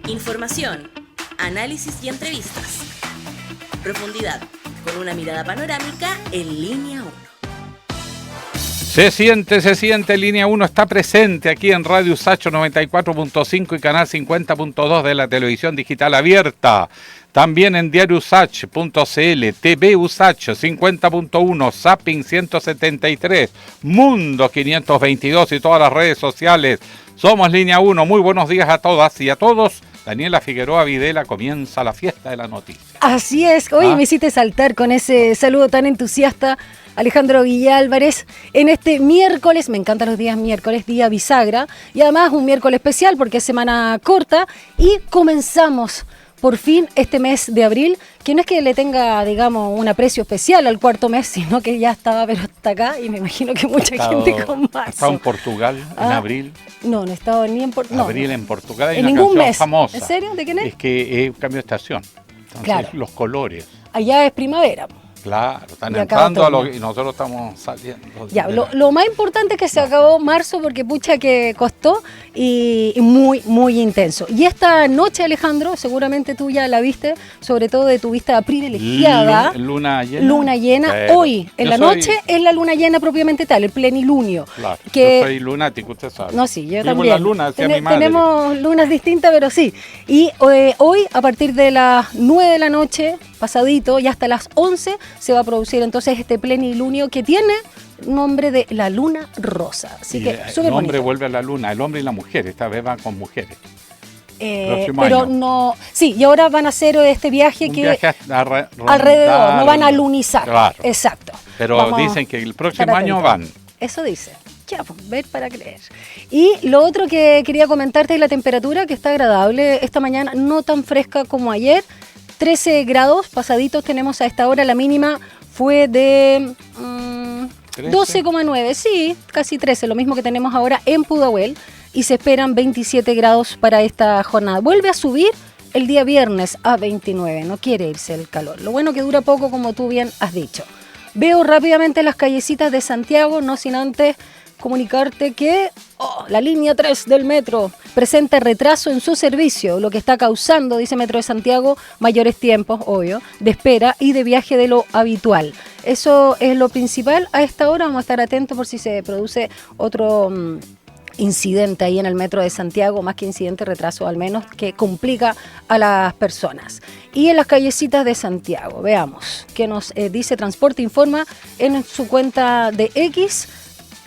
Información, análisis y entrevistas. Profundidad, con una mirada panorámica en Línea 1. Se siente, Línea 1 está presente aquí en Radio USACH 94.5 y canal 50.2 de la televisión digital abierta. También en diariousach.cl, TV USACH 50.1, Zapping 173, Mundo 522 y todas las redes sociales. Somos Línea 1. Muy buenos días a todas y a todos. Daniela Figueroa Videla, comienza la fiesta de la noticia. Así es. Oye, me hiciste saltar con ese saludo tan entusiasta, Alejandro Guillálvarez, en este miércoles. Me encantan los días miércoles, día bisagra, y además un miércoles especial porque es semana corta y comenzamos por fin este mes de abril, que no es que le tenga, digamos, un aprecio especial al cuarto mes, sino que ya estaba, pero hasta acá, y me imagino que mucha gente con marzo. ¿Ha estado en Portugal en abril? No he estado ni en Portugal. Abril en Portugal hay en una ningún canción mes. famosa. ¿En serio? ¿De quién es? Es que es un cambio de estación. Entonces, claro, los colores. Allá es primavera. Claro, están y entrando y nosotros estamos saliendo. Ya, lo más importante es que se acabó marzo porque pucha que costó y muy, muy intenso. Y esta noche, Alejandro, seguramente tú ya la viste, sobre todo de tu vista privilegiada. Luna llena. Luna llena. Pero hoy, en la noche, es la luna llena propiamente tal, el plenilunio. Claro, que, yo soy lunático, usted sabe. No, sí, yo vivo también. La luna, decía mi madre. Tenemos lunas distintas, pero sí. Y hoy, a partir de las 9 de la noche, pasadito, y hasta las 11, se va a producir entonces este plenilunio que tiene nombre de la luna rosa. Así que súper bonito. El hombre vuelve a la luna, el hombre y la mujer, esta vez van con mujeres. Pero año. no, sí, y ahora van a hacer este viaje viaje alrededor, no van a lunizar. Claro. Exacto. Pero dicen que el próximo año van. Eso dice. Ya, pues, ver para creer. Y lo otro que quería comentarte es la temperatura, que está agradable esta mañana, no tan fresca como ayer. 13 grados pasaditos tenemos a esta hora, la mínima fue de 12,9, sí, casi 13, lo mismo que tenemos ahora en Pudahuel, y se esperan 27 grados para esta jornada. Vuelve a subir el día viernes a 29, no quiere irse el calor. Lo bueno que dura poco, como tú bien has dicho. Veo rápidamente las callecitas de Santiago, no sin antes comunicarte que la línea 3 del metro presenta retraso en su servicio, lo que está causando, dice Metro de Santiago, mayores tiempos, obvio, de espera y de viaje de lo habitual. Eso es lo principal. A esta hora vamos a estar atentos por si se produce otro incidente ahí en el Metro de Santiago, más que incidente, retraso al menos, que complica a las personas. Y en las callecitas de Santiago, veamos qué nos dice Transporte Informa en su cuenta de X.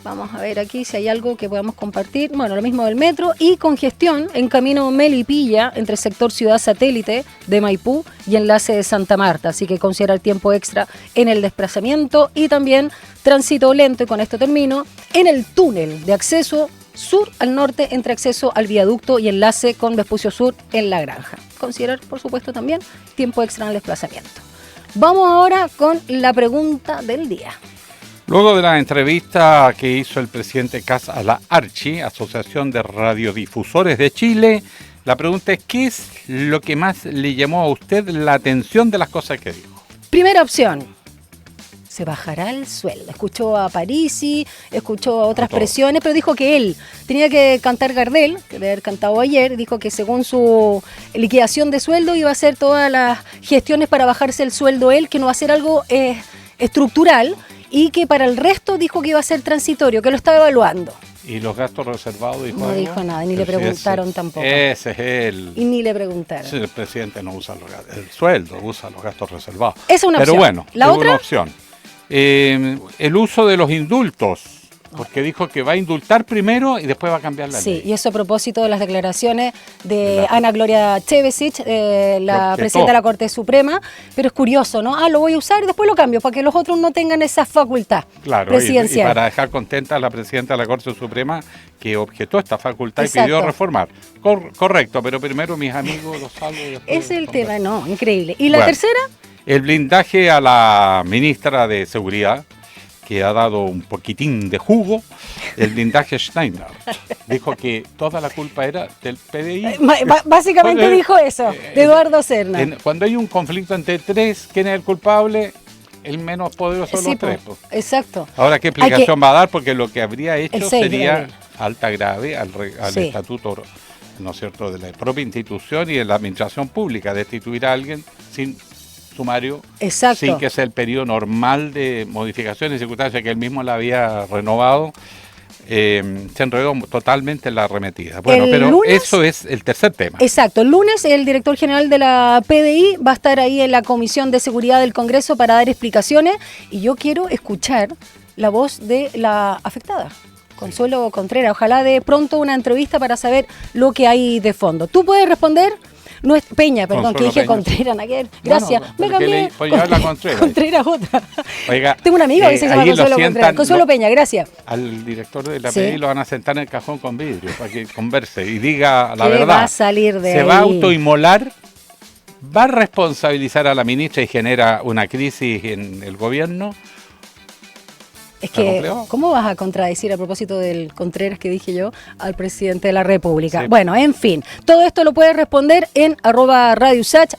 Vamos a ver aquí si hay algo que podamos compartir. Bueno, lo mismo del metro y congestión en camino Melipilla entre sector Ciudad Satélite de Maipú y enlace de Santa Marta. Así que considera el tiempo extra en el desplazamiento y también tránsito lento, y con esto termino, en el túnel de acceso sur al norte entre acceso al viaducto y enlace con Vespucio Sur en La Granja. Considerar, por supuesto, también tiempo extra en el desplazamiento. Vamos ahora con la pregunta del día. Luego de la entrevista que hizo el presidente Kast a la ARCHI, Asociación de Radiodifusores de Chile, la pregunta es: ¿qué es lo que más le llamó a usted la atención de las cosas que dijo? Primera opción: se bajará el sueldo. Escuchó a Parisi, escuchó a otras presiones, pero dijo que él tenía que cantar Gardel, que debe haber cantado ayer. Dijo que según su liquidación de sueldo iba a hacer todas las gestiones para bajarse el sueldo él, que no va a ser algo estructural, y que para el resto dijo que iba a ser transitorio, que lo estaba evaluando. ¿Y los gastos reservados? No dijo nada, ni le preguntaron tampoco. Ese es él. Y ni le preguntaron. Sí, el presidente no usa el sueldo, usa los gastos reservados. Esa es una opción. Pero bueno, ¿la es otra? Una opción. El uso de los indultos, porque dijo que va a indultar primero y después va a cambiar la ley. Sí, y eso a propósito de las declaraciones de Ana Gloria Chevesic, la presidenta de la Corte Suprema. Pero es curioso, ¿no? Lo voy a usar y después lo cambio, para que los otros no tengan esa facultad presidencial. Y para dejar contenta a la presidenta de la Corte Suprema, que objetó esta facultad. Exacto. Y pidió reformar. Correcto, pero primero mis amigos los salvo. Ese es el tema, no, increíble. ¿Y la tercera? El blindaje a la ministra de Seguridad, que ha dado un poquitín de jugo, el blindaje Steiner. Dijo que toda la culpa era del PDI. Básicamente dijo eso, de Eduardo Serna. Cuando hay un conflicto entre tres, ¿quién es el culpable? El menos poderoso de los tres. Exacto. Ahora, ¿qué explicación va a dar? Porque lo que habría hecho 6 sería falta grave al estatuto ¿no es cierto?, de la propia institución y de la administración pública, destituir a alguien sin sumario, Exacto. sin que sea el periodo normal de modificaciones y circunstancias que él mismo la había renovado. Se enredó totalmente en la arremetida. Bueno, El pero lunes, eso es el tercer tema. Exacto, el lunes el director general de la PDI va a estar ahí en la Comisión de Seguridad del Congreso para dar explicaciones y yo quiero escuchar la voz de la afectada, Consuelo Contreras. Ojalá de pronto una entrevista para saber lo que hay de fondo. ¿Tú puedes responder? No es Peña, perdón, Consuelo que dije Peña, Contreras, Naguer. Gracias. No, Me porque cambié. podía hablar Contreras. Contreras otra. Oiga, Tengo un amigo que se llama ahí lo Consuelo sientan, Contreras. Consuelo Peña, gracias. Al director de la Sí. PDI lo van a sentar en el cajón con vidrio para que converse y diga la ¿Qué verdad. va a salir de ¿Se ahí? va a autoinmolar? ¿Va a responsabilizar a la ministra y genera una crisis en el gobierno? Es ¿Está que, complejo? ¿cómo vas a contradecir a propósito del Contreras que dije yo al presidente de la República? Sí. Bueno, en fin, todo esto lo puedes responder en @RadioUsach,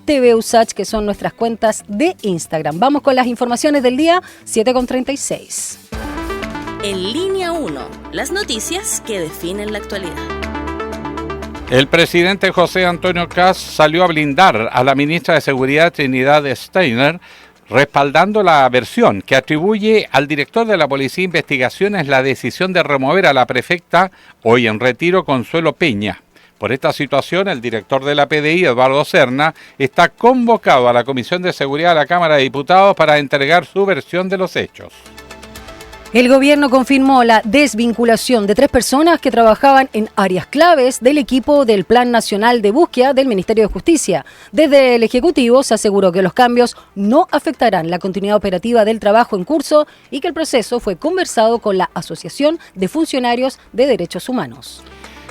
@TVUsach, que son nuestras cuentas de Instagram. Vamos con las informaciones del día, 7:36. En línea 1, las noticias que definen la actualidad. El presidente José Antonio Kast salió a blindar a la ministra de Seguridad Trinidad Steiner, respaldando la versión que atribuye al director de la Policía de Investigaciones la decisión de remover a la prefecta, hoy en retiro, Consuelo Peña. Por esta situación, el director de la PDI, Eduardo Serna, está convocado a la Comisión de Seguridad de la Cámara de Diputados para entregar su versión de los hechos. El gobierno confirmó la desvinculación de 3 personas que trabajaban en áreas claves del equipo del Plan Nacional de Búsqueda del Ministerio de Justicia. Desde el Ejecutivo se aseguró que los cambios no afectarán la continuidad operativa del trabajo en curso y que el proceso fue conversado con la Asociación de Funcionarios de Derechos Humanos.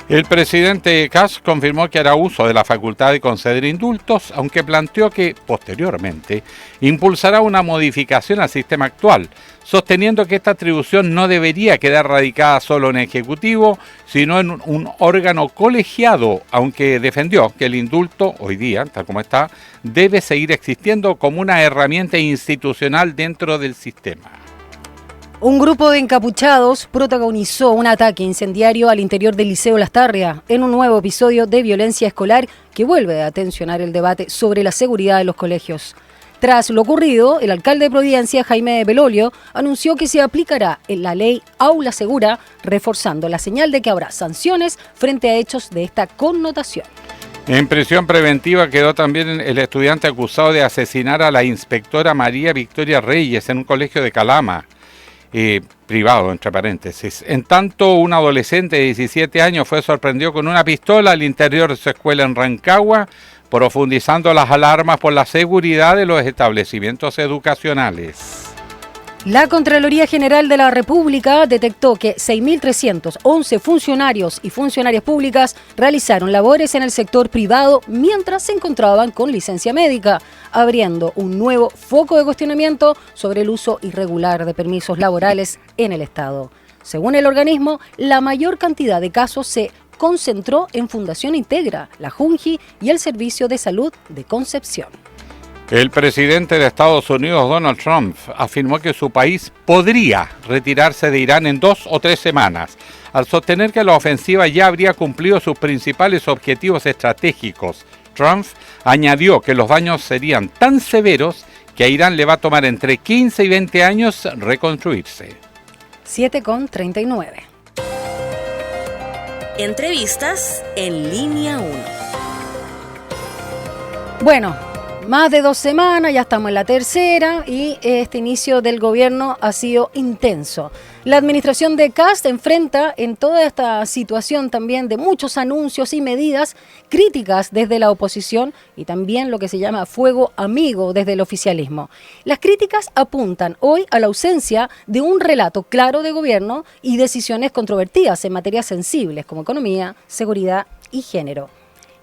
El presidente Kast confirmó que hará uso de la facultad de conceder indultos, aunque planteó que, posteriormente, impulsará una modificación al sistema actual, sosteniendo que esta atribución no debería quedar radicada solo en el Ejecutivo, sino en un órgano colegiado, aunque defendió que el indulto, hoy día, tal como está, debe seguir existiendo como una herramienta institucional dentro del sistema. Un grupo de encapuchados protagonizó un ataque incendiario al interior del Liceo Lastarria en un nuevo episodio de violencia escolar que vuelve a tensionar el debate sobre la seguridad de los colegios. Tras lo ocurrido, el alcalde de Providencia, Jaime Belolio, anunció que se aplicará en la ley Aula Segura, reforzando la señal de que habrá sanciones frente a hechos de esta connotación. En prisión preventiva quedó también el estudiante acusado de asesinar a la inspectora María Victoria Reyes en un colegio de Calama. Privado, entre paréntesis. En tanto, un adolescente de 17 años fue sorprendido con una pistola al interior de su escuela en Rancagua, profundizando las alarmas por la seguridad de los establecimientos educacionales. La Contraloría General de la República detectó que 6.311 funcionarios y funcionarias públicas realizaron labores en el sector privado mientras se encontraban con licencia médica, abriendo un nuevo foco de cuestionamiento sobre el uso irregular de permisos laborales en el Estado. Según el organismo, la mayor cantidad de casos se concentró en Fundación Integra, la Junji y el Servicio de Salud de Concepción. El presidente de Estados Unidos, Donald Trump, afirmó que su país podría retirarse de Irán en 2 o 3 semanas, al sostener que la ofensiva ya habría cumplido sus principales objetivos estratégicos. Trump añadió que los daños serían tan severos que a Irán le va a tomar entre 15 y 20 años reconstruirse. 7:39. Entrevistas en línea 1. Bueno, más de 2 semanas, ya estamos en la tercera y este inicio del gobierno ha sido intenso. La administración de Kast enfrenta en toda esta situación también de muchos anuncios y medidas críticas desde la oposición y también lo que se llama fuego amigo desde el oficialismo. Las críticas apuntan hoy a la ausencia de un relato claro de gobierno y decisiones controvertidas en materias sensibles como economía, seguridad y género.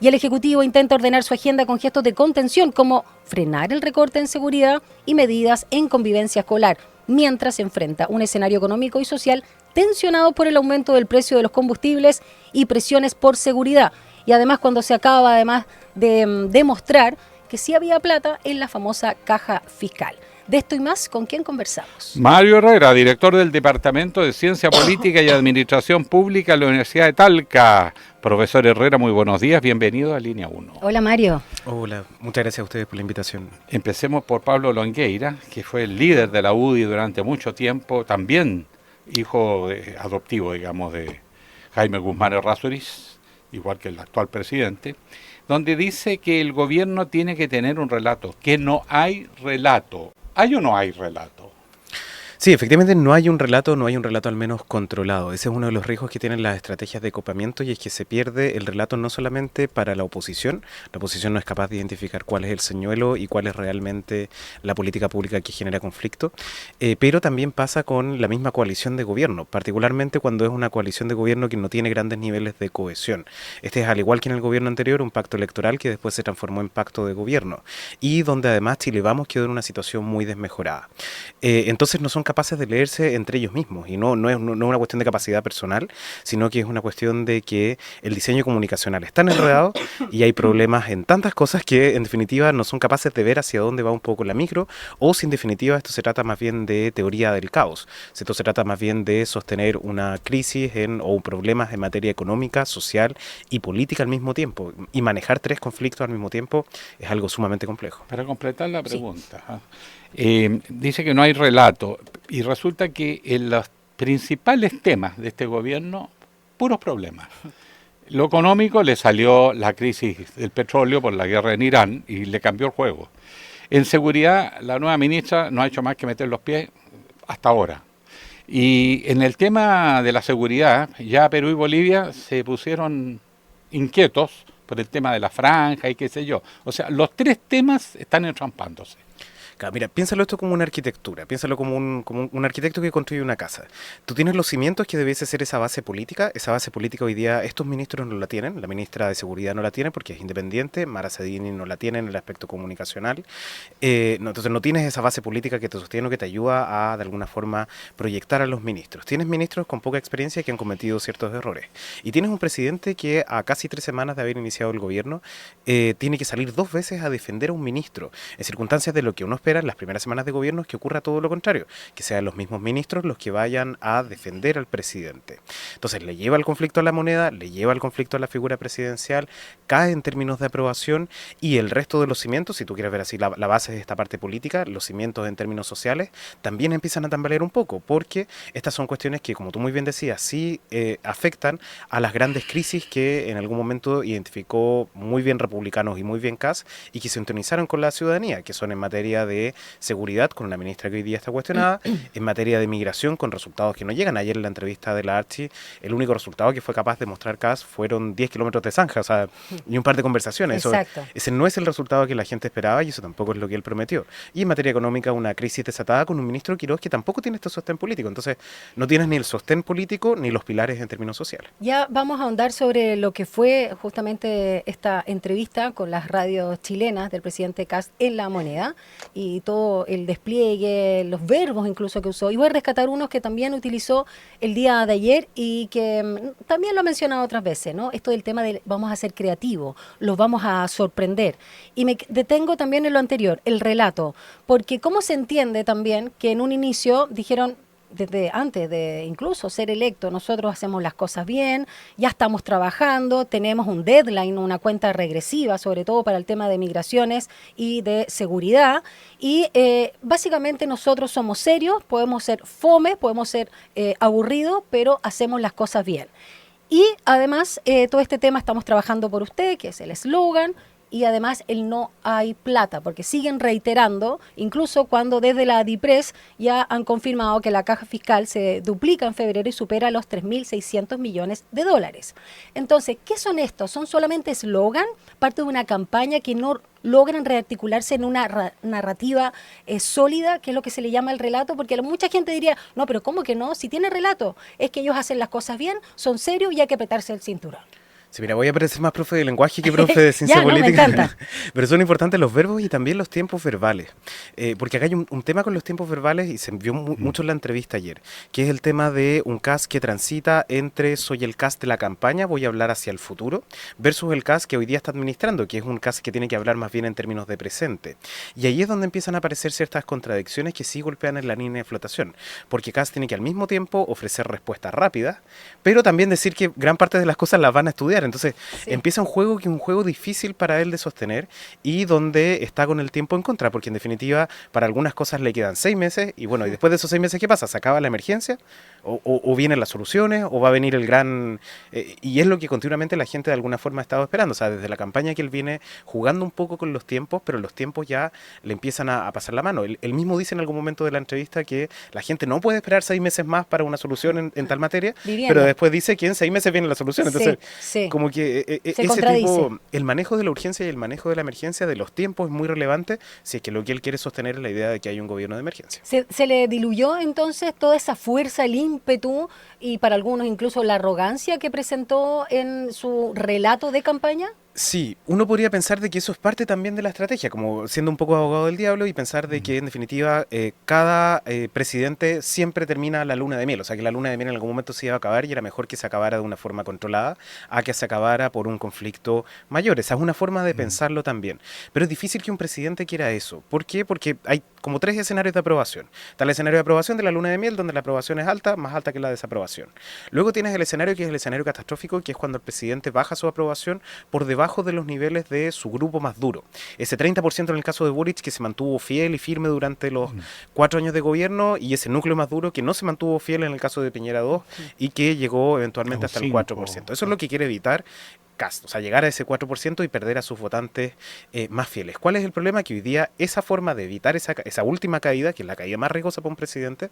Y el Ejecutivo intenta ordenar su agenda con gestos de contención, como frenar el recorte en seguridad y medidas en convivencia escolar, mientras se enfrenta un escenario económico y social tensionado por el aumento del precio de los combustibles y presiones por seguridad. Y además cuando se acaba de demostrar que sí había plata en la famosa caja fiscal. De esto y más, ¿con quién conversamos? Mario Herrera, director del Departamento de Ciencia Política y Administración Pública de la Universidad de Talca. Profesor Herrera, muy buenos días, bienvenido a Línea 1. Hola Mario. Hola, muchas gracias a ustedes por la invitación. Empecemos por Pablo Longueira, que fue el líder de la UDI durante mucho tiempo, también hijo adoptivo, digamos, de Jaime Guzmán Errázuriz, igual que el actual presidente, donde dice que el gobierno tiene que tener un relato, que no hay relato. ¿Hay o no hay relato? Sí, efectivamente no hay un relato al menos controlado. Ese es uno de los riesgos que tienen las estrategias de copamiento y es que se pierde el relato no solamente para la oposición no es capaz de identificar cuál es el señuelo y cuál es realmente la política pública que genera conflicto, pero también pasa con la misma coalición de gobierno, particularmente cuando es una coalición de gobierno que no tiene grandes niveles de cohesión. Este es, al igual que en el gobierno anterior, un pacto electoral que después se transformó en pacto de gobierno y donde además Chile Vamos quedó en una situación muy desmejorada. Entonces no son capaces de leerse entre ellos mismos y no es una cuestión de capacidad personal, sino que es una cuestión de que el diseño comunicacional es tan enredado y hay problemas en tantas cosas que en definitiva no son capaces de ver hacia dónde va un poco la micro, o si en definitiva esto se trata más bien de teoría del caos, esto se trata más bien de sostener una crisis o problemas en materia económica, social y política al mismo tiempo, y manejar tres conflictos al mismo tiempo es algo sumamente complejo. Para completar la pregunta, dice que no hay relato y resulta que en los principales temas de este gobierno, puros problemas. Lo económico, le salió la crisis del petróleo por la guerra en Irán y le cambió el juego. En seguridad, la nueva ministra no ha hecho más que meter los pies hasta ahora. Y en el tema de la seguridad, ya Perú y Bolivia se pusieron inquietos por el tema de la franja y qué sé yo. O sea, los tres temas están entrampándose. Claro, mira, piénsalo esto como una arquitectura, piénsalo como un arquitecto que construye una casa. Tú tienes los cimientos que debiese ser esa base política hoy día estos ministros no la tienen, la ministra de Seguridad no la tiene porque es independiente, Mara Cedini no la tiene en el aspecto comunicacional, entonces no tienes esa base política que te sostiene o que te ayuda a de alguna forma proyectar a los ministros. Tienes ministros con poca experiencia que han cometido ciertos errores y tienes un presidente que a casi 3 semanas de haber iniciado el gobierno tiene que salir 2 veces a defender a un ministro en circunstancias de lo que uno espera en las primeras semanas de gobierno es que ocurra todo lo contrario, que sean los mismos ministros los que vayan a defender al presidente. Entonces le lleva el conflicto a la moneda, le lleva el conflicto a la figura presidencial, cae en términos de aprobación y el resto de los cimientos, si tú quieres ver así la base de esta parte política, los cimientos en términos sociales, también empiezan a tambalear un poco, porque estas son cuestiones que, como tú muy bien decías, sí afectan a las grandes crisis que en algún momento identificó muy bien Republicanos y muy bien Kast y que se sintonizaron con la ciudadanía, que son en materia de seguridad, con una ministra que hoy día está cuestionada, en materia de migración, con resultados que no llegan. Ayer en la entrevista de la Archi, el único resultado que fue capaz de mostrar Kast fueron 10 kilómetros de zanja, o sea, y un par de conversaciones. Ese no es el resultado que la gente esperaba y eso tampoco es lo que él prometió. Y en materia económica, una crisis desatada con un ministro Quiroz que tampoco tiene este sostén político. Entonces, no tienes ni el sostén político ni los pilares en términos sociales. Ya vamos a ahondar sobre lo que fue justamente esta entrevista con las radios chilenas del presidente Kast en La Moneda y todo el despliegue, los verbos incluso que usó. Y voy a rescatar unos que también utilizó el día de ayer y que también lo ha mencionado otras veces, ¿no? Esto del tema de vamos a ser creativos, los vamos a sorprender. Y me detengo también en lo anterior, el relato, porque cómo se entiende también que en un inicio dijeron, desde antes de incluso ser electo, nosotros hacemos las cosas bien, ya estamos trabajando, tenemos un deadline, una cuenta regresiva, sobre todo para el tema de migraciones y de seguridad, y básicamente nosotros somos serios, podemos ser fome, podemos ser aburridos, pero hacemos las cosas bien. Y además, todo este tema estamos trabajando por usted, que es el eslogan, y además el no hay plata, porque siguen reiterando, incluso cuando desde la DIPRES ya han confirmado que la caja fiscal se duplica en febrero y supera los 3.600 millones de dólares. Entonces, ¿qué son estos? ¿Son solamente eslogan? Parte de una campaña que no logran rearticularse en una narrativa sólida, que es lo que se le llama el relato, porque mucha gente diría, no, pero ¿cómo que no? Si tiene relato, es que ellos hacen las cosas bien, son serios y hay que apretarse el cinturón. Sí, mira, voy a parecer más profe de lenguaje que profe de ciencia Ya, no, me política. encanta. Pero son importantes los verbos y también los tiempos verbales. Porque acá hay un tema con los tiempos verbales y se vio mucho en la entrevista ayer, que es el tema de un cast que transita entre soy el cast de la campaña, voy a hablar hacia el futuro, versus el cast que hoy día está administrando, que es un cast que tiene que hablar más bien en términos de presente. Y ahí es donde empiezan a aparecer ciertas contradicciones que sí golpean en la línea de flotación. Porque cast tiene que al mismo tiempo ofrecer respuestas rápidas, pero también decir que gran parte de las cosas las van a estudiar. Entonces empieza un juego que es un juego difícil para él de sostener y donde está con el tiempo en contra, porque en definitiva para algunas cosas le quedan 6 meses y bueno, y después de esos 6 meses, ¿qué pasa? ¿Se acaba la emergencia? ¿O vienen las soluciones? ¿O va a venir el gran...? Y es lo que continuamente la gente de alguna forma ha estado esperando. O sea, desde la campaña que él viene jugando un poco con los tiempos, pero los tiempos ya le empiezan a pasar la mano. Él mismo dice en algún momento de la entrevista que la gente no puede esperar 6 meses más para una solución en tal materia, pero después dice que en 6 meses viene la solución. Entonces, como que ese tipo, el manejo de la urgencia y el manejo de la emergencia, de los tiempos, es muy relevante si es que lo que él quiere sostener es la idea de que hay un gobierno de emergencia. ¿Se le diluyó entonces toda esa fuerza, el ímpetu y para algunos incluso la arrogancia que presentó en su relato de campaña? Sí, uno podría pensar de que eso es parte también de la estrategia, como siendo un poco abogado del diablo y pensar de que en definitiva cada presidente siempre termina la luna de miel, o sea que la luna de miel en algún momento se iba a acabar y era mejor que se acabara de una forma controlada a que se acabara por un conflicto mayor. Esa es una forma de pensarlo también, pero es difícil que un presidente quiera eso. ¿Por qué? Porque hay como 3 escenarios de aprobación. Está el escenario de aprobación de la luna de miel, donde la aprobación es alta, más alta que la desaprobación. Luego tienes el escenario que es el escenario catastrófico, que es cuando el presidente baja su aprobación por debajo de los niveles de su grupo más duro. Ese 30% en el caso de Boric, que se mantuvo fiel y firme durante los 4 años de gobierno, y ese núcleo más duro que no se mantuvo fiel en el caso de Piñera 2 y que llegó eventualmente hasta el 4%. Eso es lo que quiere evitar Kast, o sea, llegar a ese 4% y perder a sus votantes más fieles. ¿Cuál es el problema? Que hoy día esa forma de evitar esa última caída, que es la caída más riesgosa para un presidente,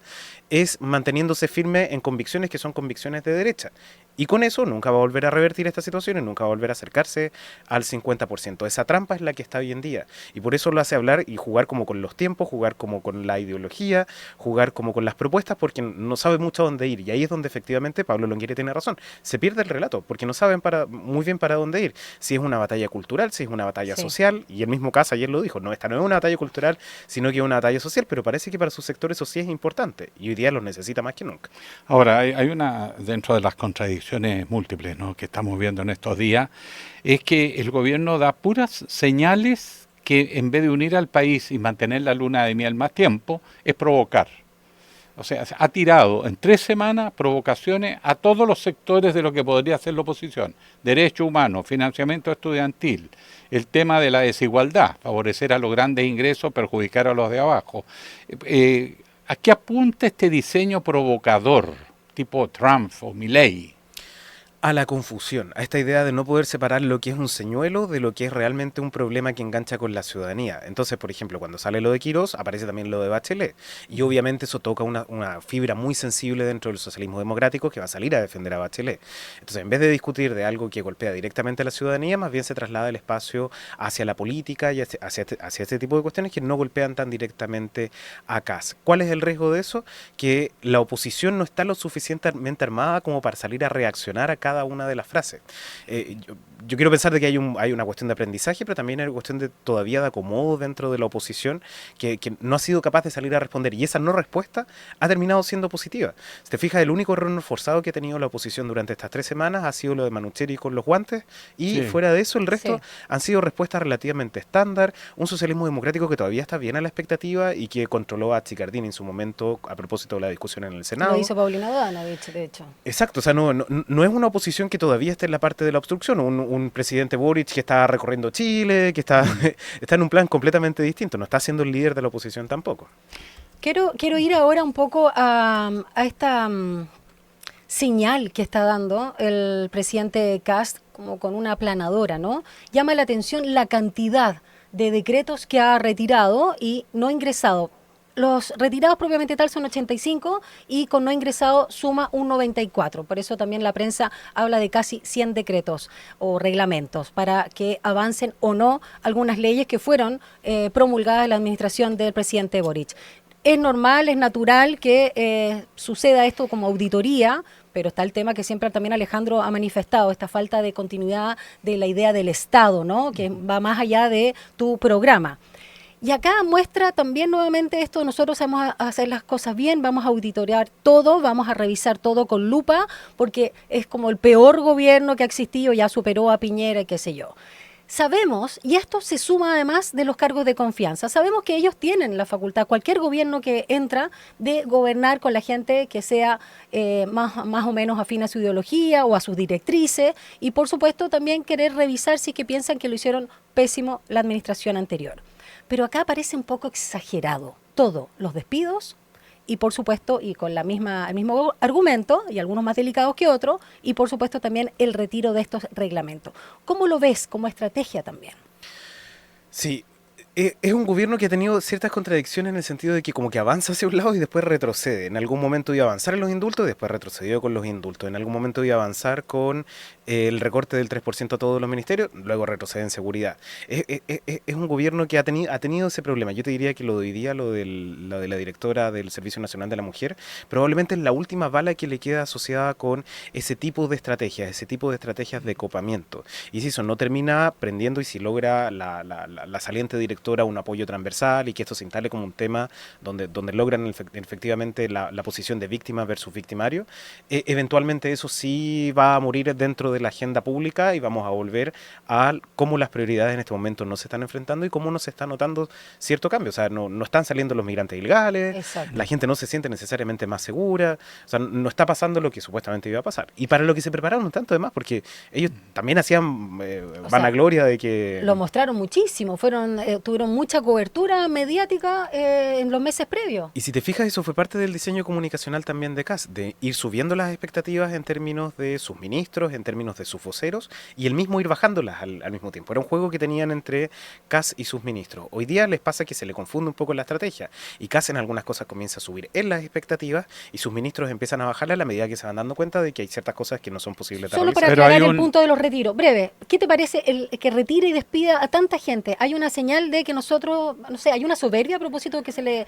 es manteniéndose firme en convicciones que son convicciones de derecha. Y con eso nunca va a volver a revertir esta situación y nunca va a volver a acercarse al 50%. Esa trampa es la que está hoy en día. Y por eso lo hace hablar y jugar como con los tiempos, jugar como con la ideología, jugar como con las propuestas, porque no sabe mucho a dónde ir. Y ahí es donde efectivamente Pablo Longueira tiene razón. Se pierde el relato, porque no saben muy bien para dónde ir. Si es una batalla cultural, si es una batalla social, y el mismo caso ayer lo dijo, no, esta no es una batalla cultural, sino que es una batalla social, pero parece que para sus sectores eso sí es importante, y hoy día los necesita más que nunca. Ahora, hay una, dentro de las contradicciones múltiples, ¿no?, que estamos viendo en estos días, es que el gobierno da puras señales que en vez de unir al país y mantener la luna de miel más tiempo, es provocar. O sea, ha tirado en 3 semanas provocaciones a todos los sectores de lo que podría ser la oposición. Derechos humanos, financiamiento estudiantil, el tema de la desigualdad, favorecer a los grandes ingresos, perjudicar a los de abajo. ¿A qué apunta este diseño provocador, tipo Trump o Milei? A la confusión, a esta idea de no poder separar lo que es un señuelo de lo que es realmente un problema que engancha con la ciudadanía. Entonces, por ejemplo, cuando sale lo de Quirós, aparece también lo de Bachelet. Y obviamente eso toca una fibra muy sensible dentro del socialismo democrático que va a salir a defender a Bachelet. Entonces, en vez de discutir de algo que golpea directamente a la ciudadanía, más bien se traslada el espacio hacia la política y hacia este tipo de cuestiones que no golpean tan directamente a Kast. ¿Cuál es el riesgo de eso? Que la oposición no está lo suficientemente armada como para salir a reaccionar a cada una de las frases. Yo quiero pensar de que hay una cuestión de aprendizaje, pero también hay una cuestión de todavía de acomodo dentro de la oposición que no ha sido capaz de salir a responder, y esa no respuesta ha terminado siendo positiva. Si te fijas, el único error forzado que ha tenido la oposición durante estas 3 semanas ha sido lo de Manucheri con los guantes, y fuera de eso el resto han sido respuestas relativamente estándar, un socialismo democrático que todavía está bien a la expectativa y que controló a Chicardini en su momento a propósito de la discusión en el Senado. Lo hizo Paulina Bodanovich, de hecho. Exacto, o sea, no es una oposición que todavía está en la parte de la obstrucción, un presidente Boric que está recorriendo Chile, que está en un plan completamente distinto, no está siendo el líder de la oposición tampoco. Quiero ir ahora un poco a esta señal que está dando el presidente Kast como con una aplanadora, ¿no? Llama la atención la cantidad de decretos que ha retirado y no ingresado. Los retirados propiamente tal son 85 y con no ingresado suma un 94. Por eso también la prensa habla de casi 100 decretos o reglamentos para que avancen o no algunas leyes que fueron promulgadas en la administración del presidente Boric. Es normal, es natural que suceda esto como auditoría pero está el tema que siempre también Alejandro ha manifestado, esta falta de continuidad de la idea del Estado, ¿no? Que va más allá de tu programa. Y acá muestra también nuevamente esto, nosotros vamos a hacer las cosas bien, vamos a auditorear todo, vamos a revisar todo con lupa, porque es como el peor gobierno que ha existido, ya superó a Piñera y qué sé yo. Sabemos, y esto se suma además de los cargos de confianza, sabemos que ellos tienen la facultad, cualquier gobierno que entra, de gobernar con la gente que sea más o menos afín a su ideología o a sus directrices, y por supuesto también querer revisar si es que piensan que lo hicieron pésimo la administración anterior. Pero acá parece un poco exagerado todo, los despidos y por supuesto, y con el mismo argumento, y algunos más delicados que otros, y por supuesto también el retiro de estos reglamentos. ¿Cómo lo ves como estrategia también? Sí, es un gobierno que ha tenido ciertas contradicciones en el sentido de que como que avanza hacia un lado y después retrocede. En algún momento iba a avanzar en los indultos y después retrocedió con los indultos. En algún momento iba a avanzar con el recorte del 3% a todos los ministerios, luego retrocede en seguridad. Es un gobierno que ha tenido ese problema. Yo te diría que lo de hoy día, lo de la directora del Servicio Nacional de la Mujer, probablemente es la última bala que le queda asociada con ese tipo de estrategias de copamiento. Y si eso no termina prendiendo y si logra la saliente directora un apoyo transversal y que esto se instale como un tema donde logran efectivamente la posición de víctima versus victimario, eventualmente eso sí va a morir dentro de la agenda pública y vamos a volver a cómo las prioridades en este momento no se están enfrentando y cómo no se está notando cierto cambio. O sea, no están saliendo los migrantes ilegales, Exacto. la gente no se siente necesariamente más segura, o sea, no está pasando lo que supuestamente iba a pasar. Y para lo que se prepararon un tanto de más, porque ellos también hacían vanagloria de que... Lo mostraron muchísimo, tuvieron mucha cobertura mediática en los meses previos. Y si te fijas, eso fue parte del diseño comunicacional también de CAS, de ir subiendo las expectativas en términos de sus ministros, en términos de sus voceros, y el mismo ir bajándolas al mismo tiempo. Era un juego que tenían entre CAS y sus ministros. Hoy día les pasa que se le confunde un poco la estrategia, y CAS en algunas cosas comienza a subir en las expectativas, y sus ministros empiezan a bajarla a la medida que se van dando cuenta de que hay ciertas cosas que no son posibles de Solo realizar. para Pero aclarar hay el punto de los retiros. Breve, ¿qué te parece el que retire y despida a tanta gente? ¿Hay una señal de que nosotros, no sé, hay una soberbia a propósito de que se le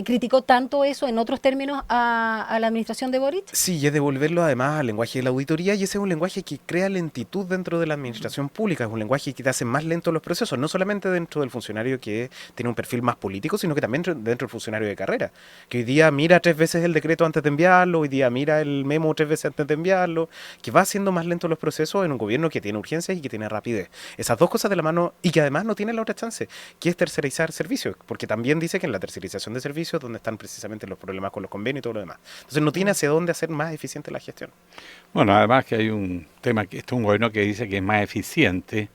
criticó tanto eso en otros términos a la administración de Boric? Sí, y es devolverlo además al lenguaje de la auditoría, y ese es un lenguaje que crea lentitud dentro de la administración pública, es un lenguaje que te hace más lento los procesos, no solamente dentro del funcionario que tiene un perfil más político, sino que también dentro del funcionario de carrera, que hoy día mira 3 veces el decreto antes de enviarlo, hoy día mira el memo 3 veces antes de enviarlo, que va haciendo más lento los procesos en un gobierno que tiene urgencias y que tiene rapidez. Esas dos cosas de la mano, y que además no tiene la otra chance, que es tercerizar servicios, porque también dice que en la tercerización de servicios es donde están precisamente los problemas con los convenios y todo lo demás. Entonces no tiene hacia dónde hacer más eficiente la gestión. Bueno, además que hay un tema, que este es un gobierno que dice que es más eficiente,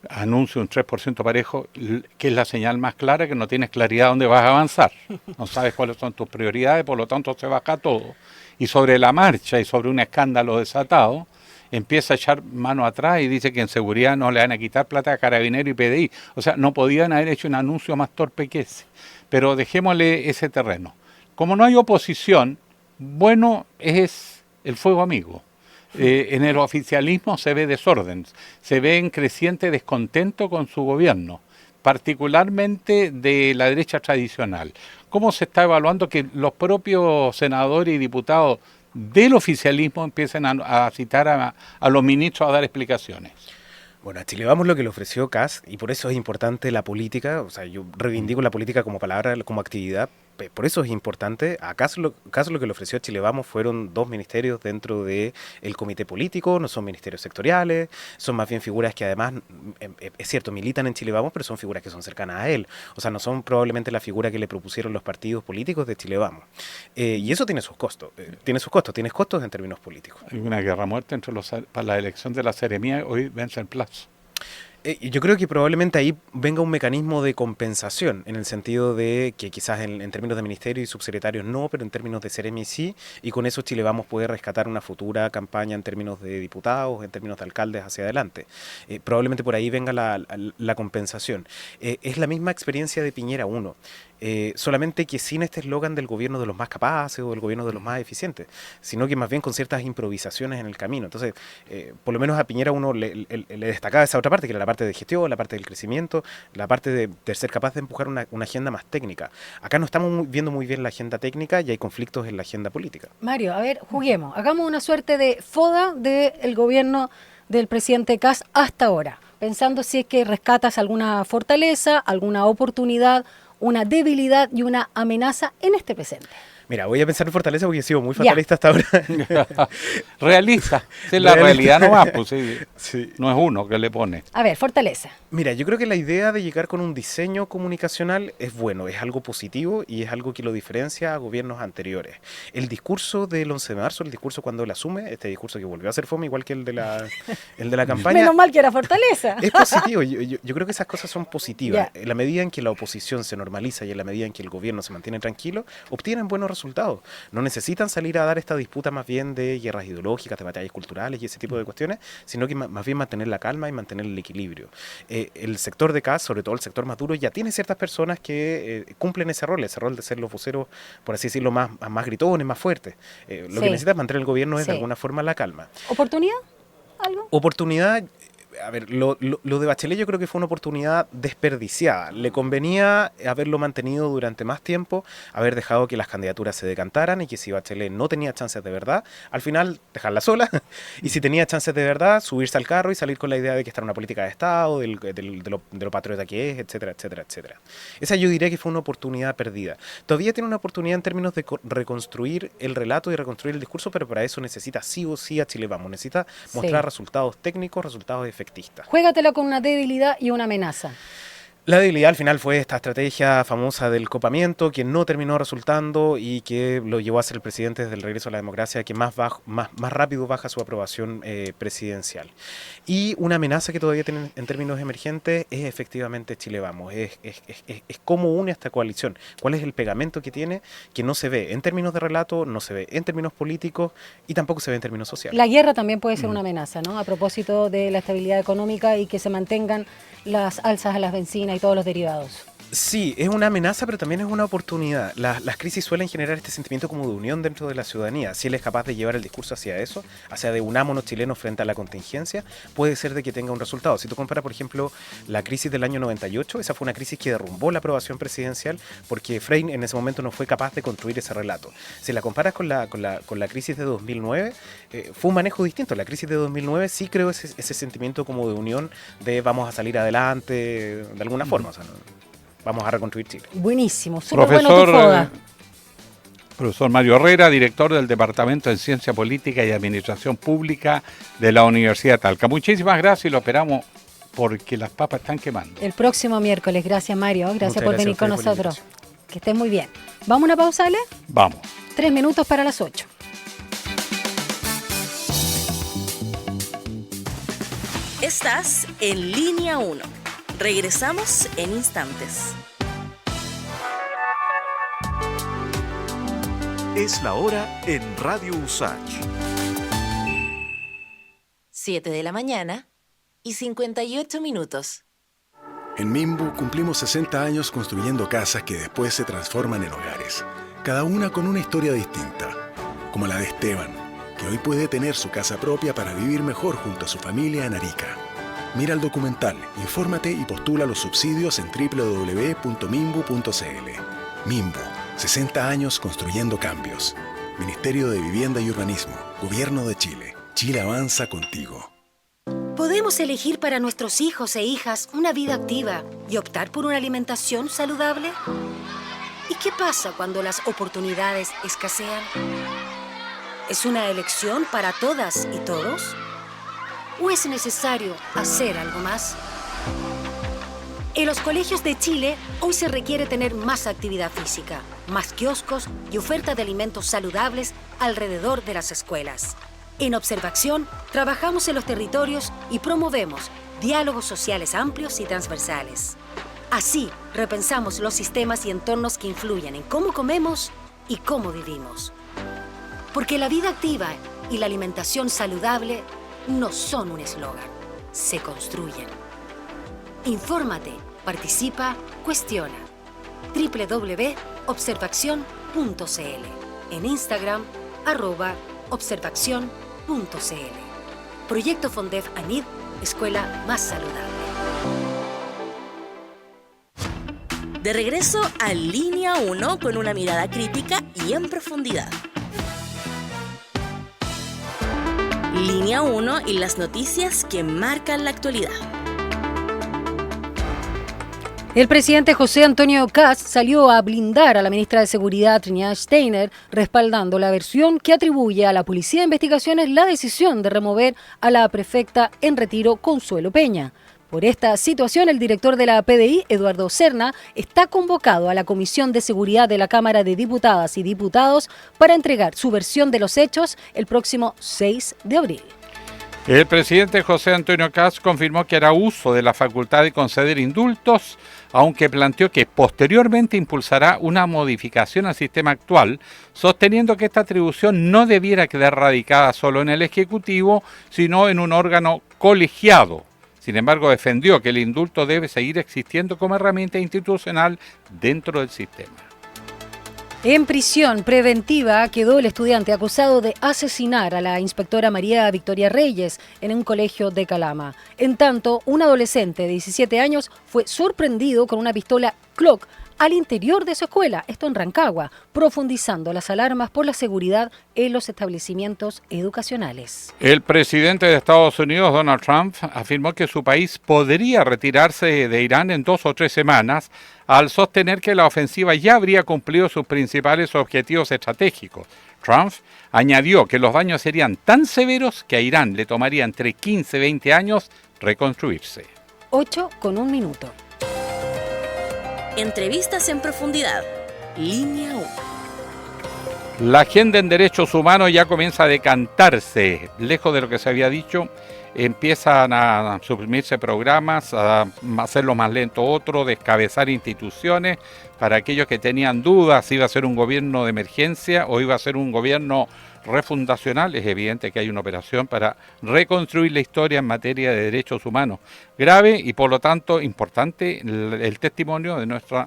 anuncia un 3% parejo, que es la señal más clara que no tienes claridad dónde vas a avanzar. No sabes cuáles son tus prioridades, por lo tanto se baja todo. Y sobre la marcha y sobre un escándalo desatado, empieza a echar mano atrás y dice que en seguridad no le van a quitar plata a Carabinero y PDI. O sea, no podían haber hecho un anuncio más torpe que ese. Pero dejémosle ese terreno. Como no hay oposición, bueno es el fuego amigo. En el oficialismo se ve desorden, se ve en creciente descontento con su gobierno, particularmente de la derecha tradicional. ¿Cómo se está evaluando que los propios senadores y diputados del oficialismo empiecen a citar a los ministros a dar explicaciones? Bueno, a Chile Vamos lo que le ofreció CAS, y por eso es importante la política, o sea, yo reivindico la política como palabra, como actividad, por eso es importante. A CAS lo que le ofreció a Chile Vamos fueron 2 ministerios dentro del comité político, no son ministerios sectoriales, son más bien figuras que además, es cierto, militan en Chile Vamos, pero son figuras que son cercanas a él, o sea, no son probablemente la figura que le propusieron los partidos políticos de Chile Vamos. Y eso tiene sus costos, tienes costos en términos políticos. Hay una guerra a muerte para la elección de la seremía, hoy vence el plazo. Yo creo que probablemente ahí venga un mecanismo de compensación, en el sentido de que quizás en términos de ministerio y subsecretarios no, pero en términos de Seremi sí, y con eso Chile Vamos puede rescatar una futura campaña en términos de diputados, en términos de alcaldes hacia adelante. Probablemente por ahí venga la compensación. Es la misma experiencia de Piñera 1. solamente que sin este eslogan del gobierno de los más capaces o del gobierno de los más eficientes, sino que más bien con ciertas improvisaciones en el camino. Entonces, por lo menos a Piñera uno le destacaba esa otra parte, que era la parte de gestión, la parte del crecimiento, la parte de ser capaz de empujar una agenda más técnica. Acá no estamos viendo muy bien la agenda técnica y hay conflictos en la agenda política. Mario, a ver, juguemos. Hagamos una suerte de foda del gobierno del presidente Kast hasta ahora, pensando si es que rescatas alguna fortaleza, alguna oportunidad, una debilidad y una amenaza en este presente. Mira, voy a pensar en fortaleza porque he sido muy fatalista hasta ahora. Realista. Es la realidad nomás, pues sí. Sí. No es uno que le pone. A ver, fortaleza. Mira, yo creo que la idea de llegar con un diseño comunicacional es bueno, es algo positivo y es algo que lo diferencia a gobiernos anteriores. El discurso del 11 de marzo, el discurso cuando él asume, este discurso que volvió a ser fome, igual que el de la campaña. Menos mal que era fortaleza. Es positivo, yo creo que esas cosas son positivas. En la medida en que la oposición se normaliza y en la medida en que el gobierno se mantiene tranquilo, obtienen buenos resultados. No necesitan salir a dar esta disputa más bien de guerras ideológicas, de batallas culturales y ese tipo de cuestiones, sino que más bien mantener la calma y mantener el equilibrio. El sector de Kast, sobre todo el sector más duro, ya tiene ciertas personas que cumplen ese rol de ser los voceros, por así decirlo, más gritones, más fuertes. Lo que necesita mantener el gobierno es de alguna forma la calma. ¿Oportunidad? ¿Algo? Oportunidad. A ver, lo de Bachelet yo creo que fue una oportunidad desperdiciada. Le convenía haberlo mantenido durante más tiempo, haber dejado que las candidaturas se decantaran y que si Bachelet no tenía chances de verdad, al final dejarla sola. Y si tenía chances de verdad, subirse al carro y salir con la idea de que esta era una política de Estado, de lo patriota que es, etcétera, etcétera, etcétera. Esa yo diría que fue una oportunidad perdida. Todavía tiene una oportunidad en términos de reconstruir el relato y reconstruir el discurso, pero para eso necesita sí o sí a Chile Vamos. Necesita mostrar resultados técnicos, resultados efectivos. Juégatela con una debilidad y una amenaza. La debilidad al final fue esta estrategia famosa del copamiento que no terminó resultando y que lo llevó a ser el presidente desde el regreso a la democracia que más rápido baja su aprobación presidencial. Y una amenaza que todavía tienen en términos emergentes es efectivamente Chile Vamos. Es cómo une esta coalición. ¿Cuál es el pegamento que tiene que no se ve en términos de relato, no se ve en términos políticos y tampoco se ve en términos sociales? La guerra también puede ser una amenaza, ¿no? A propósito de la estabilidad económica y que se mantengan las alzas a las bencinas y todos los derivados. Sí, es una amenaza, pero también es una oportunidad. Las crisis suelen generar este sentimiento como de unión dentro de la ciudadanía. Si él es capaz de llevar el discurso hacia eso, hacia de unámonos chilenos frente a la contingencia, puede ser de que tenga un resultado. Si tú comparas, por ejemplo, la crisis del año 98, esa fue una crisis que derrumbó la aprobación presidencial porque Frey en ese momento no fue capaz de construir ese relato. Si la comparas con la crisis de 2009, fue un manejo distinto. La crisis de 2009 sí creó ese sentimiento como de unión, de vamos a salir adelante de alguna forma. O sea, vamos a reconstruir Chile. Buenísimo, súper bueno tu foda. Profesor Mario Herrera, director del Departamento de Ciencia Política y Administración Pública de la Universidad de Talca. Muchísimas gracias y lo esperamos porque las papas están quemando. El próximo miércoles. Gracias, Mario. Gracias por venir con nosotros. Que estés muy bien. ¿Vamos a una pausa, Ale? Vamos. 3 minutos para las 8. Estás en Línea 1. Regresamos en instantes. Es la hora en Radio USACH. 7 de la mañana y 58 minutos. En Mimbu cumplimos 60 años construyendo casas que después se transforman en hogares, cada una con una historia distinta, como la de Esteban, que hoy puede tener su casa propia para vivir mejor junto a su familia en Arica. Mira el documental, infórmate y postula los subsidios en www.mimbu.cl. Mimbu, 60 años construyendo cambios. Ministerio de Vivienda y Urbanismo, Gobierno de Chile. Chile avanza contigo. Podemos elegir para nuestros hijos e hijas una vida activa y optar por una alimentación saludable. ¿Y qué pasa cuando las oportunidades escasean? ¿Es una elección para todas y todos? ¿O es necesario hacer algo más? En los colegios de Chile, hoy se requiere tener más actividad física, más kioscos y oferta de alimentos saludables alrededor de las escuelas. En Observación, trabajamos en los territorios y promovemos diálogos sociales amplios y transversales. Así, repensamos los sistemas y entornos que influyen en cómo comemos y cómo vivimos. Porque la vida activa y la alimentación saludable no son un eslogan, se construyen. Infórmate, participa, cuestiona. www.observacion.cl. En Instagram, @observacion.cl. Proyecto Fondef ANID, Escuela Más Saludable. De regreso a Línea 1 con una mirada crítica y en profundidad. Línea 1 y las noticias que marcan la actualidad. El presidente José Antonio Kast salió a blindar a la ministra de Seguridad Trinidad Steiner, respaldando la versión que atribuye a la Policía de Investigaciones la decisión de remover a la prefecta en retiro Consuelo Peña. Por esta situación, el director de la PDI, Eduardo Serna, está convocado a la Comisión de Seguridad de la Cámara de Diputadas y Diputados para entregar su versión de los hechos el próximo 6 de abril. El presidente José Antonio Kast confirmó que hará uso de la facultad de conceder indultos, aunque planteó que posteriormente impulsará una modificación al sistema actual, sosteniendo que esta atribución no debiera quedar radicada solo en el Ejecutivo, sino en un órgano colegiado. Sin embargo, defendió que el indulto debe seguir existiendo como herramienta institucional dentro del sistema. En prisión preventiva quedó el estudiante acusado de asesinar a la inspectora María Victoria Reyes en un colegio de Calama. En tanto, un adolescente de 17 años fue sorprendido con una pistola Glock al interior de su escuela, esto en Rancagua, profundizando las alarmas por la seguridad en los establecimientos educacionales. El presidente de Estados Unidos, Donald Trump, afirmó que su país podría retirarse de Irán en 2 o 3 semanas, al sostener que la ofensiva ya habría cumplido sus principales objetivos estratégicos. Trump añadió que los daños serían tan severos que a Irán le tomaría entre 15 y 20 años reconstruirse. 8:01. Entrevistas en profundidad. Línea 1. La agenda en derechos humanos ya comienza a decantarse. Lejos de lo que se había dicho, empiezan a suprimirse programas, a hacerlo más lento otro, descabezar instituciones. Para aquellos que tenían dudas si iba a ser un gobierno de emergencia o iba a ser un gobierno refundacional, es evidente que hay una operación para reconstruir la historia en materia de derechos humanos. Grave y por lo tanto importante el testimonio de nuestra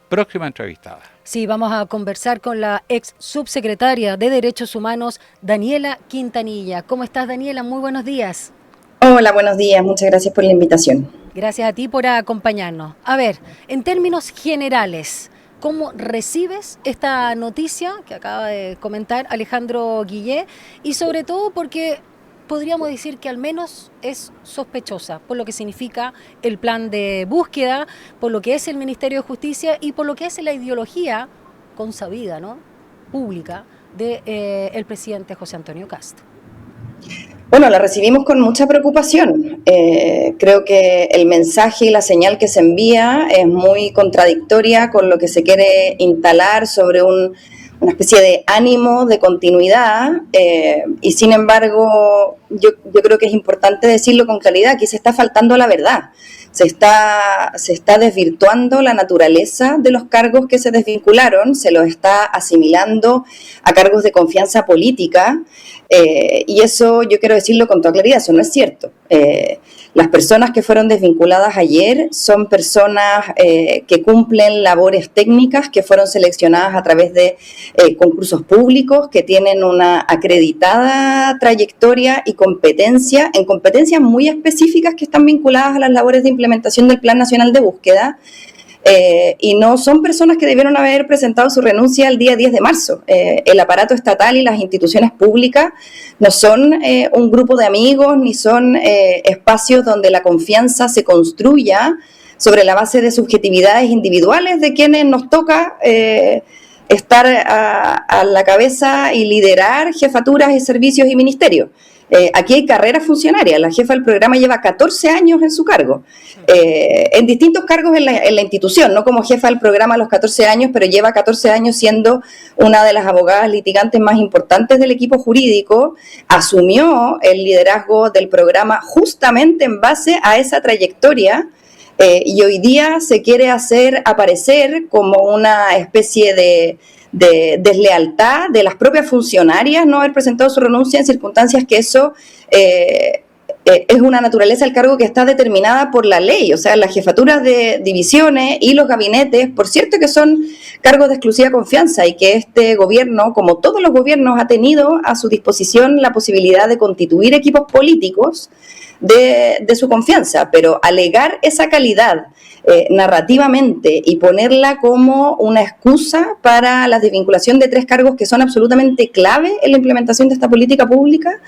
próxima entrevistada. Sí, vamos a conversar con la ex subsecretaria de Derechos Humanos, Daniela Quintanilla. ¿Cómo estás, Daniela? Muy buenos días. Hola, buenos días. Muchas gracias por la invitación. Gracias a ti por acompañarnos. A ver, en términos generales, ¿cómo recibes esta noticia que acaba de comentar Alejandro Guillé? Y sobre todo porque podríamos decir que al menos es sospechosa por lo que significa el plan de búsqueda, por lo que es el Ministerio de Justicia y por lo que es la ideología consabida, ¿no?, pública de el presidente José Antonio Kast. Bueno, la recibimos con mucha preocupación. Creo que el mensaje y la señal que se envía es muy contradictoria con lo que se quiere instalar sobre una especie de ánimo de continuidad, y sin embargo yo creo que es importante decirlo con claridad, aquí se está faltando a la verdad. Se está desvirtuando la naturaleza de los cargos que se desvincularon, se los está asimilando a cargos de confianza política, y eso yo quiero decirlo con toda claridad, eso no es cierto. Las personas que fueron desvinculadas ayer son personas que cumplen labores técnicas, que fueron seleccionadas a través de concursos públicos, que tienen una acreditada trayectoria y competencia, en competencias muy específicas que están vinculadas a las labores de implementación del Plan Nacional de Búsqueda, y no son personas que debieron haber presentado su renuncia el día 10 de marzo. El aparato estatal y las instituciones públicas no son un grupo de amigos, ni son espacios donde la confianza se construya sobre la base de subjetividades individuales de quienes nos toca estar a la cabeza y liderar jefaturas y servicios y ministerios. Aquí hay carreras funcionarias. La jefa del programa lleva 14 años en su cargo, en distintos cargos en la institución, no como jefa del programa a los 14 años, pero lleva 14 años siendo una de las abogadas litigantes más importantes del equipo jurídico. Asumió el liderazgo del programa justamente en base a esa trayectoria, y hoy día se quiere hacer aparecer como una especie de deslealtad de las propias funcionarias no haber presentado su renuncia en circunstancias que eso es una naturaleza del cargo que está determinada por la ley, o sea, las jefaturas de divisiones y los gabinetes, por cierto que son cargos de exclusiva confianza y que este gobierno, como todos los gobiernos, ha tenido a su disposición la posibilidad de constituir equipos políticos de su confianza, pero alegar esa calidad narrativamente y ponerla como una excusa para la desvinculación de 3 cargos que son absolutamente clave en la implementación de esta política pública,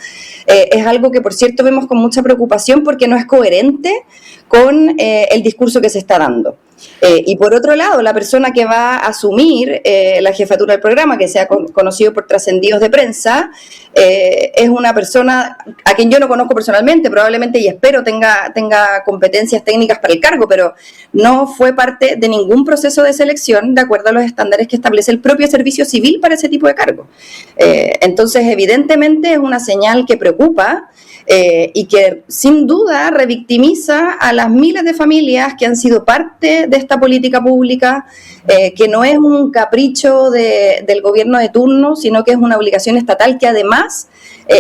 es algo que, por cierto, vemos con mucha preocupación porque no es coherente con el discurso que se está dando. Y por otro lado, la persona que va a asumir la jefatura del programa, que se ha conocido por trascendidos de prensa, es una persona a quien yo no conozco personalmente, probablemente y espero tenga competencias técnicas para el cargo, pero no fue parte de ningún proceso de selección de acuerdo a los estándares que establece el propio servicio civil para ese tipo de cargo. Entonces, evidentemente es una señal que preocupa, y que sin duda revictimiza a las miles de familias que han sido parte de esta política pública, que no es un capricho del gobierno de turno, sino que es una obligación estatal que además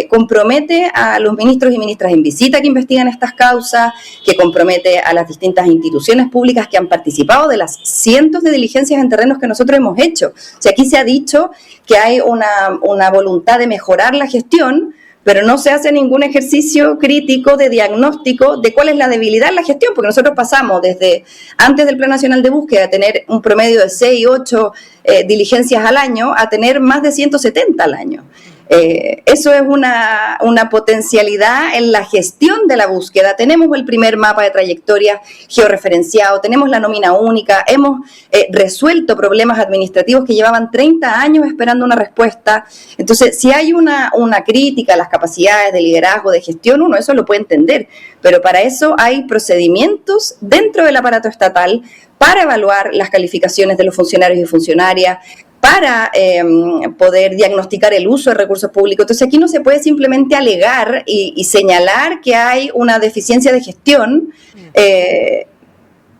compromete a los ministros y ministras en visita que investigan estas causas, que compromete a las distintas instituciones públicas que han participado de las cientos de diligencias en terrenos que nosotros hemos hecho. O sea, aquí se ha dicho que hay una voluntad de mejorar la gestión, pero no se hace ningún ejercicio crítico de diagnóstico de cuál es la debilidad en la gestión, porque nosotros pasamos desde antes del Plan Nacional de Búsqueda a tener un promedio de 6, 8 diligencias al año a tener más de 170 al año. Eso es una potencialidad en la gestión de la búsqueda. Tenemos el primer mapa de trayectoria georreferenciado, tenemos la nómina única, hemos resuelto problemas administrativos que llevaban 30 años esperando una respuesta. Entonces, si hay una crítica a las capacidades de liderazgo, de gestión, uno eso lo puede entender, pero para eso hay procedimientos dentro del aparato estatal para evaluar las calificaciones de los funcionarios y funcionarias, para poder diagnosticar el uso de recursos públicos. Entonces aquí no se puede simplemente alegar y señalar que hay una deficiencia de gestión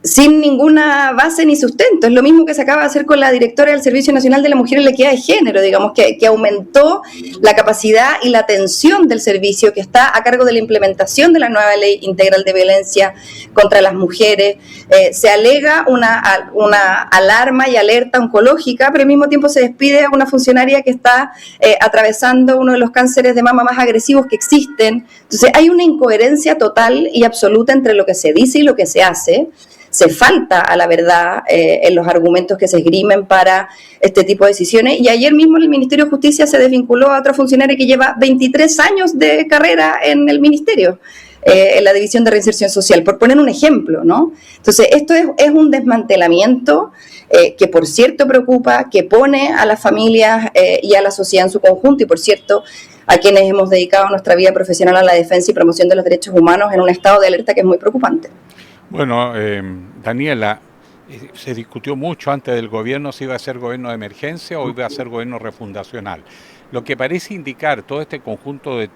sin ninguna base ni sustento. Es lo mismo que se acaba de hacer con la directora del Servicio Nacional de la Mujer y la Equidad de Género, digamos, que aumentó la capacidad y la atención del servicio, que está a cargo de la implementación de la nueva Ley Integral de Violencia contra las Mujeres. Se alega una alarma y alerta oncológica, pero al mismo tiempo se despide a una funcionaria que está atravesando uno de los cánceres de mama más agresivos que existen. Entonces hay una incoherencia total y absoluta entre lo que se dice y lo que se hace. Se falta a la verdad en los argumentos que se esgrimen para este tipo de decisiones. Y ayer mismo el Ministerio de Justicia se desvinculó a otra funcionaria que lleva 23 años de carrera en el Ministerio, en la División de Reinserción Social, por poner un ejemplo, ¿no? Entonces, esto es un desmantelamiento que, por cierto, preocupa, que pone a las familias y a la sociedad en su conjunto, y, por cierto, a quienes hemos dedicado nuestra vida profesional a la defensa y promoción de los derechos humanos en un estado de alerta que es muy preocupante. Bueno, Daniela, se discutió mucho antes del gobierno si iba a ser gobierno de emergencia o iba a ser gobierno refundacional. Lo que parece indicar todo este conjunto de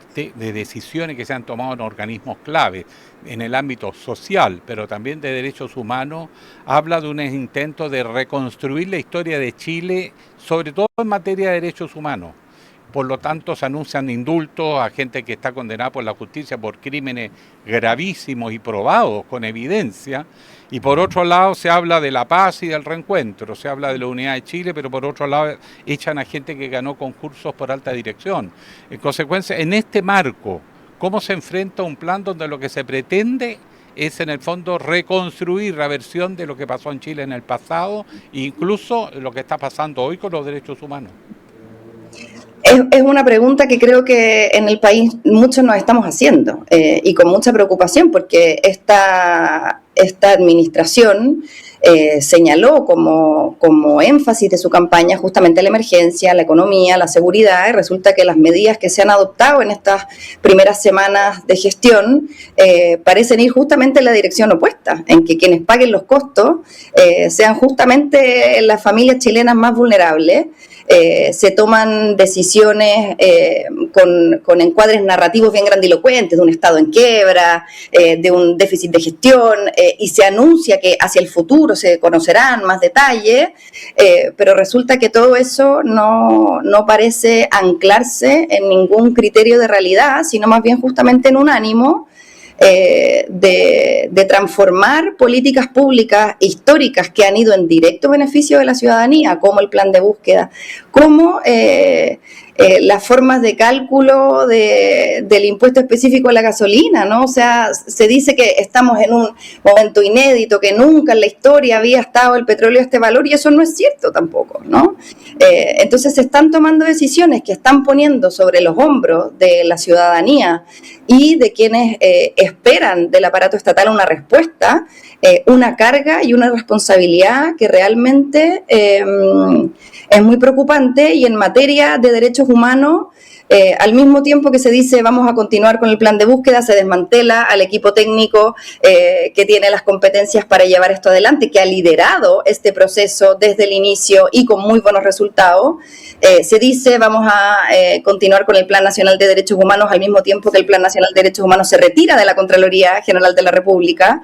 decisiones que se han tomado en organismos clave en el ámbito social, pero también de derechos humanos, habla de un intento de reconstruir la historia de Chile, sobre todo en materia de derechos humanos. Por lo tanto, se anuncian indultos a gente que está condenada por la justicia por crímenes gravísimos y probados con evidencia. Y por otro lado, se habla de la paz y del reencuentro, se habla de la unidad de Chile, pero por otro lado, echan a gente que ganó concursos por alta dirección. En consecuencia, en este marco, ¿cómo se enfrenta un plan donde lo que se pretende es, en el fondo, reconstruir la versión de lo que pasó en Chile en el pasado, e incluso lo que está pasando hoy con los derechos humanos? Es una pregunta que creo que en el país muchos nos estamos haciendo y con mucha preocupación, porque esta administración señaló como énfasis de su campaña justamente la emergencia, la economía, la seguridad, y resulta que las medidas que se han adoptado en estas primeras semanas de gestión parecen ir justamente en la dirección opuesta, en que quienes paguen los costos sean justamente las familias chilenas más vulnerables. Se toman decisiones con encuadres narrativos bien grandilocuentes de un Estado en quiebra, de un déficit de gestión, y se anuncia que hacia el futuro se conocerán más detalles, pero resulta que todo eso no parece anclarse en ningún criterio de realidad, sino más bien justamente en un ánimo de transformar políticas públicas históricas que han ido en directo beneficio de la ciudadanía, como el plan de búsqueda, como las formas de cálculo del impuesto específico a la gasolina, ¿no? O sea, se dice que estamos en un momento inédito, que nunca en la historia había estado el petróleo a este valor, y eso no es cierto tampoco, ¿no? Entonces se están tomando decisiones que están poniendo sobre los hombros de la ciudadanía y de quienes esperan del aparato estatal una respuesta, una carga y una responsabilidad que realmente es muy preocupante. Y en materia de derechos humanos, al mismo tiempo que se dice vamos a continuar con el plan de búsqueda, se desmantela al equipo técnico que tiene las competencias para llevar esto adelante, que ha liderado este proceso desde el inicio y con muy buenos resultados. Se dice vamos a continuar con el Plan Nacional de Derechos Humanos, al mismo tiempo que el Plan Nacional de Derechos Humanos se retira de la Contraloría General de la República.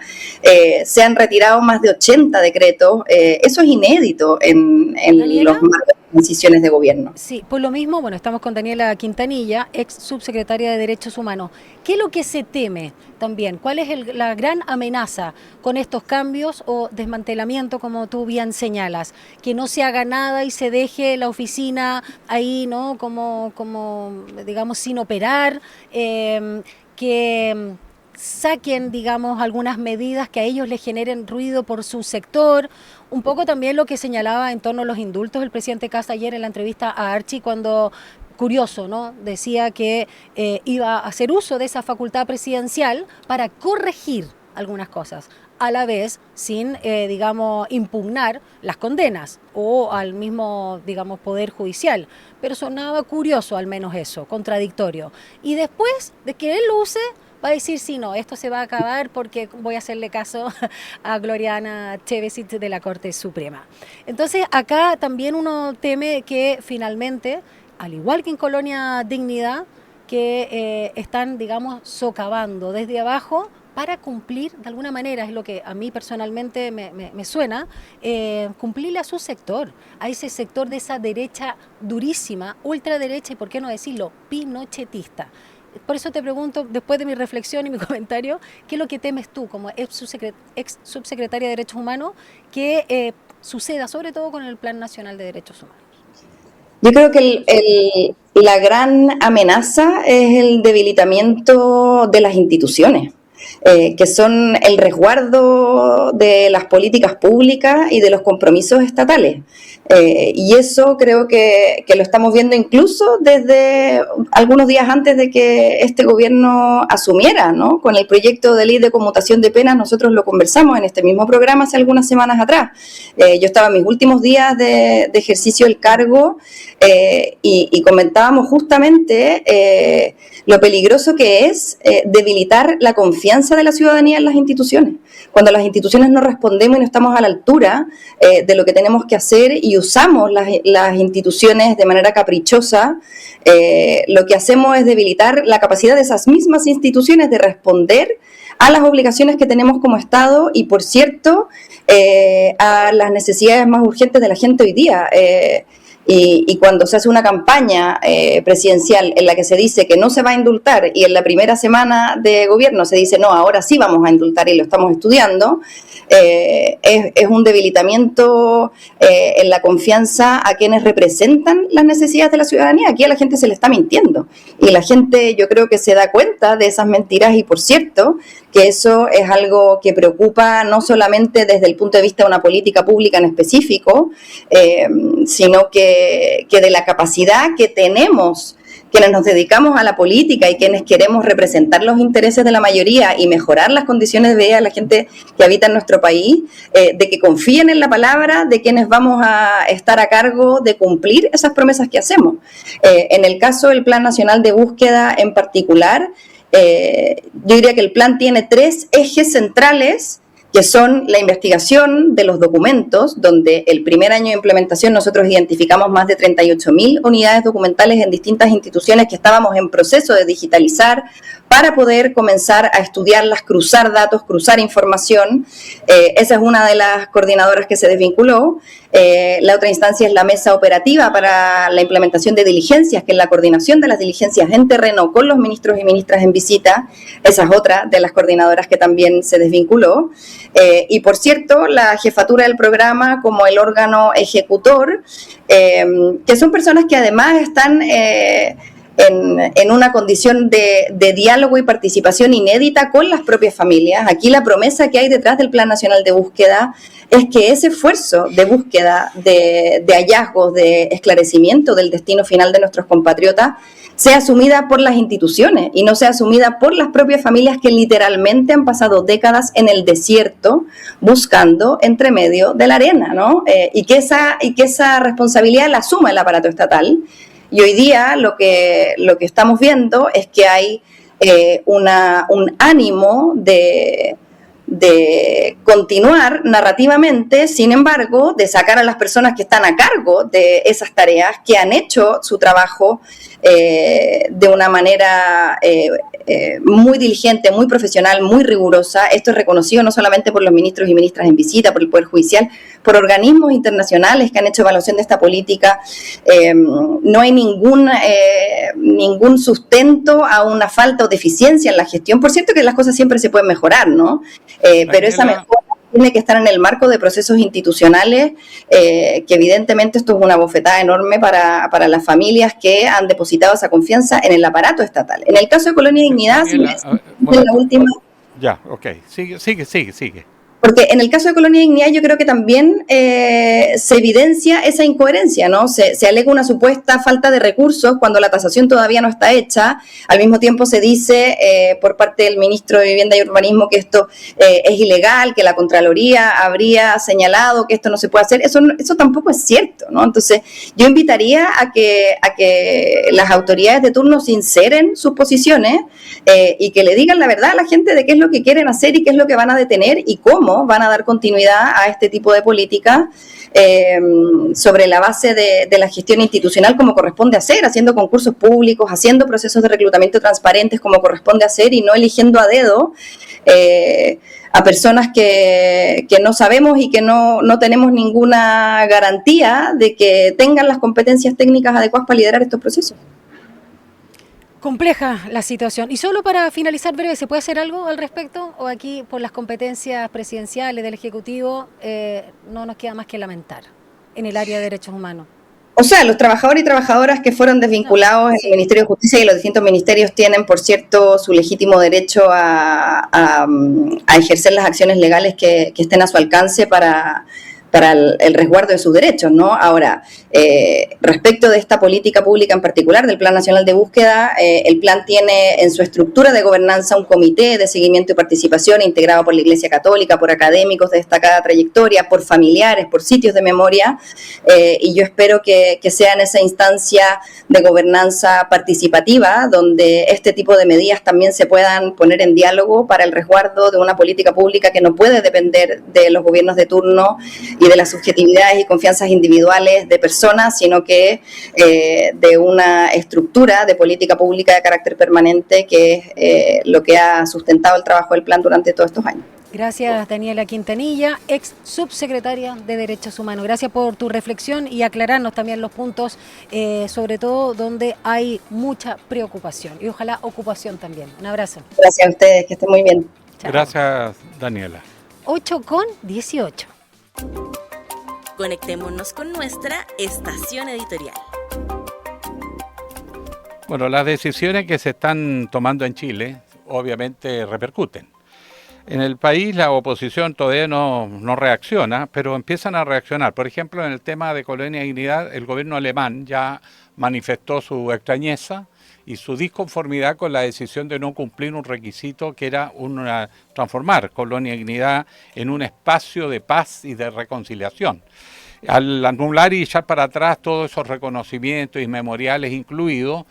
Se han retirado más de 80 decretos. Eso es inédito en los marcos de decisiones de gobierno. Sí, por lo mismo, bueno, estamos con Daniela Quintanilla, ex subsecretaria de Derechos Humanos. ¿Qué es lo que se teme también? ¿Cuál es la gran amenaza con estos cambios o desmantelamiento, como tú bien señalas? Que no se haga nada y se deje la oficina ahí, ¿no? Como digamos, sin operar, que saquen, digamos, algunas medidas que a ellos les generen ruido por su sector. Un poco también lo que señalaba en torno a los indultos el presidente Kast ayer en la entrevista a Archie, cuando, curioso, ¿no?, decía que iba a hacer uso de esa facultad presidencial para corregir algunas cosas, a la vez sin, digamos, impugnar las condenas o al mismo, digamos, Poder Judicial. Pero sonaba curioso, al menos eso, contradictorio. Y después de que él lo use, va a decir, sí, no, esto se va a acabar porque voy a hacerle caso a Gloriana Chevesic de la Corte Suprema. Entonces, acá también uno teme que finalmente, al igual que en Colonia Dignidad, que están, digamos, socavando desde abajo para cumplir, de alguna manera, es lo que a mí personalmente me suena, cumplirle a su sector, a ese sector de esa derecha durísima, ultraderecha y, por qué no decirlo, pinochetista. Por eso te pregunto, después de mi reflexión y mi comentario, ¿qué es lo que temes tú como ex subsecretaria de Derechos Humanos que suceda, sobre todo con el Plan Nacional de Derechos Humanos? Yo creo que la gran amenaza es el debilitamiento de las instituciones, que son el resguardo de las políticas públicas y de los compromisos estatales. Y eso creo que lo estamos viendo incluso desde algunos días antes de que este gobierno asumiera, ¿no? Con el proyecto de ley de conmutación de penas, nosotros lo conversamos en este mismo programa hace algunas semanas atrás. Yo estaba en mis últimos días de ejercicio del cargo y comentábamos justamente lo peligroso que es debilitar la confianza de la ciudadanía en las instituciones. Cuando las instituciones no respondemos y no estamos a la altura de lo que tenemos que hacer y usamos las instituciones de manera caprichosa, lo que hacemos es debilitar la capacidad de esas mismas instituciones de responder a las obligaciones que tenemos como Estado y, por cierto, a las necesidades más urgentes de la gente hoy día. Y cuando se hace una campaña presidencial en la que se dice que no se va a indultar y en la primera semana de gobierno se dice no, ahora sí vamos a indultar y lo estamos estudiando, es un debilitamiento en la confianza a quienes representan las necesidades de la ciudadanía. Aquí a la gente se le está mintiendo y la gente, yo creo que se da cuenta de esas mentiras y, por cierto, que eso es algo que preocupa no solamente desde el punto de vista de una política pública en específico, sino que de la capacidad que tenemos quienes nos dedicamos a la política y quienes queremos representar los intereses de la mayoría y mejorar las condiciones de vida de la gente que habita en nuestro país, de que confíen en la palabra de quienes vamos a estar a cargo de cumplir esas promesas que hacemos. En el caso del Plan Nacional de Búsqueda en particular, yo diría que el plan tiene 3 ejes centrales, que son la investigación de los documentos, donde el primer año de implementación nosotros identificamos más de 38.000 unidades documentales en distintas instituciones que estábamos en proceso de digitalizar para poder comenzar a estudiarlas, cruzar datos, cruzar información. Esa es una de las coordinadoras que se desvinculó. La otra instancia es la mesa operativa para la implementación de diligencias, que es la coordinación de las diligencias en terreno con los ministros y ministras en visita. Esa es otra de las coordinadoras que también se desvinculó. Y por cierto, la jefatura del programa como el órgano ejecutor, que son personas que además están en una condición de diálogo y participación inédita con las propias familias. Aquí la promesa que hay detrás del Plan Nacional de Búsqueda es que ese esfuerzo de búsqueda, de hallazgos, de esclarecimiento del destino final de nuestros compatriotas sea asumida por las instituciones y no sea asumida por las propias familias que literalmente han pasado décadas en el desierto buscando entre medio de la arena, ¿no? Y que esa responsabilidad la asuma el aparato estatal. Y hoy día lo que estamos viendo es que hay un ánimo de continuar narrativamente, sin embargo, de sacar a las personas que están a cargo de esas tareas, que han hecho su trabajo de una manera muy diligente, muy profesional, muy rigurosa. Esto es reconocido no solamente por los ministros y ministras en visita, por el Poder Judicial, por organismos internacionales que han hecho evaluación de esta política. No hay ningún sustento a una falta o deficiencia en la gestión. Por cierto que las cosas siempre se pueden mejorar, ¿no? Pero esa mejora tiene que estar en el marco de procesos institucionales, que evidentemente esto es una bofetada enorme para las familias que han depositado esa confianza en el aparato estatal. En el caso de Colonia Dignidad, la última... Ya, ok, sigue. Porque en el caso de Colonia Dignidad yo creo que también se evidencia esa incoherencia, ¿no? Se alega una supuesta falta de recursos cuando la tasación todavía no está hecha. Al mismo tiempo se dice por parte del ministro de Vivienda y Urbanismo que esto es ilegal, que la Contraloría habría señalado que esto no se puede hacer. Eso tampoco es cierto, ¿no? Entonces yo invitaría a que las autoridades de turno sinceren sus posiciones y que le digan la verdad a la gente de qué es lo que quieren hacer y qué es lo que van a detener y cómo van a dar continuidad a este tipo de política sobre la base de la gestión institucional como corresponde hacer, haciendo concursos públicos, haciendo procesos de reclutamiento transparentes como corresponde hacer y no eligiendo a dedo a personas que no sabemos y que no tenemos ninguna garantía de que tengan las competencias técnicas adecuadas para liderar estos procesos. Compleja la situación. Y solo para finalizar breve, ¿se puede hacer algo al respecto? ¿O aquí, por las competencias presidenciales del Ejecutivo, no nos queda más que lamentar en el área de derechos humanos? O sea, los trabajadores y trabajadoras que fueron desvinculados en el Ministerio de Justicia y los distintos ministerios tienen, por cierto, su legítimo derecho a ejercer las acciones legales que estén a su alcance para el resguardo de sus derechos, ¿no? Ahora, respecto de esta política pública en particular, del Plan Nacional de Búsqueda, el plan tiene en su estructura de gobernanza un comité de seguimiento y participación integrado por la Iglesia Católica, por académicos de destacada trayectoria, por familiares, por sitios de memoria, y yo espero que sea en esa instancia de gobernanza participativa, donde este tipo de medidas también se puedan poner en diálogo para el resguardo de una política pública que no puede depender de los gobiernos de turno y de las subjetividades y confianzas individuales de personas, sino que de una estructura de política pública de carácter permanente, que es lo que ha sustentado el trabajo del plan durante todos estos años. Gracias, Daniela Quintanilla, ex subsecretaria de Derechos Humanos. Gracias por tu reflexión y aclararnos también los puntos, sobre todo donde hay mucha preocupación y ojalá ocupación también. Un abrazo. Gracias a ustedes, que estén muy bien. Chao. Gracias, Daniela. 8:18. Conectémonos con nuestra estación editorial. Bueno, las decisiones que se están tomando en Chile obviamente repercuten. En el país la oposición todavía no reacciona, pero empiezan a reaccionar. Por ejemplo, en el tema de Colonia Dignidad, el gobierno alemán ya manifestó su extrañeza y su disconformidad con la decisión de no cumplir un requisito que era transformar Colonia Dignidad en un espacio de paz y de reconciliación. Al anular y echar para atrás todos esos reconocimientos y memoriales incluidos,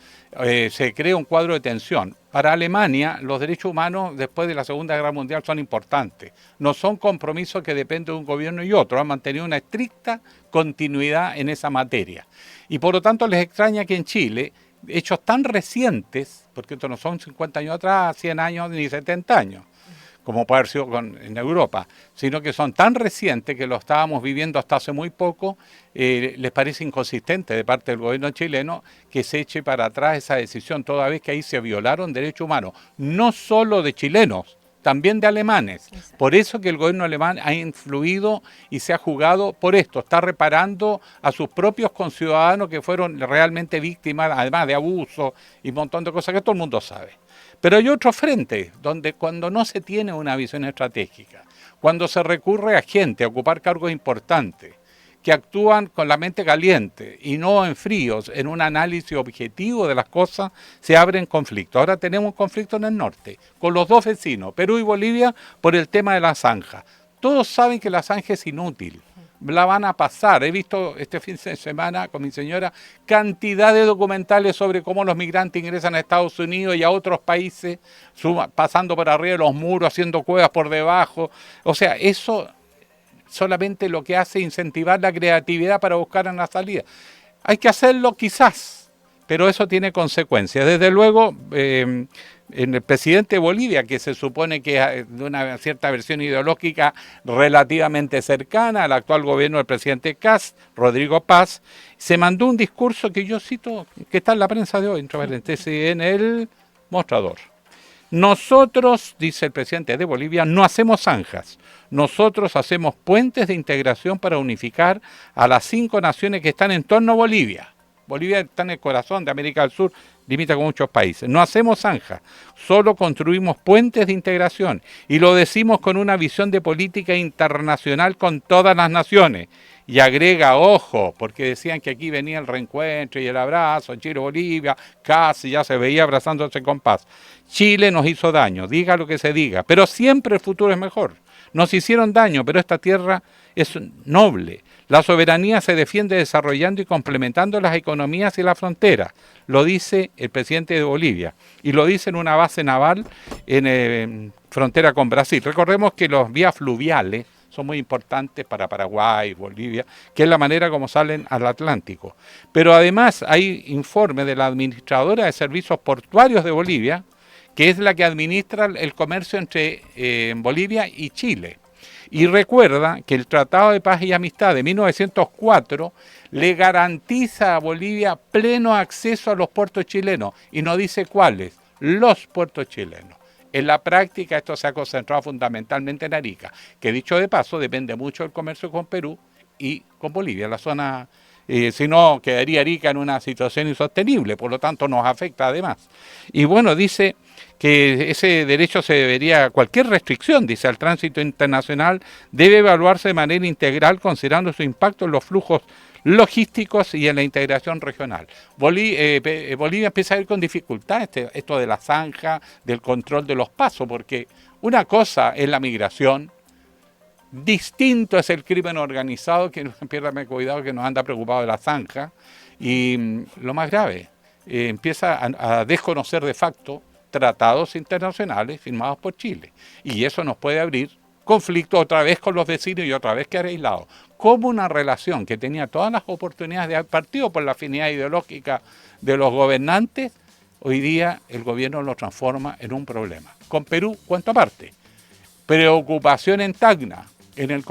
se crea un cuadro de tensión. Para Alemania, los derechos humanos después de la Segunda Guerra Mundial son importantes. No son compromisos que dependen de un gobierno y otro. Han mantenido una estricta continuidad en esa materia. Y por lo tanto les extraña que en Chile, hechos tan recientes, porque estos no son 50 años atrás, 100 años ni 70 años, como puede haber sido en Europa, sino que son tan recientes que lo estábamos viviendo hasta hace muy poco, les parece inconsistente de parte del gobierno chileno que se eche para atrás esa decisión, toda vez que ahí se violaron derechos humanos, no solo de chilenos, también de alemanes. Exacto. Por eso que el gobierno alemán ha influido y se ha jugado por esto, está reparando a sus propios conciudadanos que fueron realmente víctimas, además de abuso y un montón de cosas que todo el mundo sabe. Pero hay otro frente, donde cuando no se tiene una visión estratégica, cuando se recurre a gente a ocupar cargos importantes, que actúan con la mente caliente y no en fríos, en un análisis objetivo de las cosas, se abren conflictos. Ahora tenemos un conflicto en el norte, con los dos vecinos, Perú y Bolivia, por el tema de la zanja. Todos saben que la zanja es inútil, la van a pasar. He visto este fin de semana con mi señora cantidad de documentales sobre cómo los migrantes ingresan a Estados Unidos y a otros países, pasando por arriba de los muros, haciendo cuevas por debajo. O sea, eso solamente lo que hace es incentivar la creatividad para buscar una salida. Hay que hacerlo quizás, pero eso tiene consecuencias. Desde luego, en el presidente de Bolivia, que se supone que es de una cierta versión ideológica relativamente cercana al actual gobierno del presidente Kast, Rodrigo Paz, se mandó un discurso que yo cito, que está en la prensa de hoy, entre paréntesis, en el mostrador. Nosotros, dice el presidente de Bolivia, no hacemos zanjas. Nosotros hacemos puentes de integración para unificar a las 5 naciones que están en torno a Bolivia. Bolivia está en el corazón de América del Sur, limita con muchos países. No hacemos zanjas, solo construimos puentes de integración y lo decimos con una visión de política internacional con todas las naciones. Y agrega, ojo, porque decían que aquí venía el reencuentro y el abrazo, Chile-Bolivia, casi ya se veía abrazándose con paz. Chile nos hizo daño, diga lo que se diga, pero siempre el futuro es mejor. Nos hicieron daño, pero esta tierra es noble. La soberanía se defiende desarrollando y complementando las economías y las fronteras. Lo dice el presidente de Bolivia y lo dice en una base naval en frontera con Brasil. Recordemos que los vías fluviales son muy importantes para Paraguay, Bolivia, que es la manera como salen al Atlántico. Pero además hay informe de la administradora de servicios portuarios de Bolivia, que es la que administra el comercio entre Bolivia y Chile. Y recuerda que el Tratado de Paz y Amistad de 1904 le garantiza a Bolivia pleno acceso a los puertos chilenos, y no dice cuáles, los puertos chilenos. En la práctica esto se ha concentrado fundamentalmente en Arica, que dicho de paso depende mucho del comercio con Perú y con Bolivia, la zona, si no quedaría Arica en una situación insostenible, por lo tanto nos afecta además. Y bueno, dice que ese derecho se debería, cualquier restricción, dice, al tránsito internacional debe evaluarse de manera integral considerando su impacto en los flujos logísticos y en la integración regional. Bolivia empieza a ir con dificultad esto de la zanja, del control de los pasos, porque una cosa es la migración, distinto es el crimen organizado, que piérdame cuidado que nos anda preocupado de la zanja, y lo más grave, empieza a desconocer de facto tratados internacionales firmados por Chile, y eso nos puede abrir conflicto otra vez con los vecinos y otra vez quedar aislados. Como una relación que tenía todas las oportunidades de haber partido por la afinidad ideológica de los gobernantes, hoy día el gobierno lo transforma en un problema. Con Perú, cuento aparte, preocupación en Tacna, en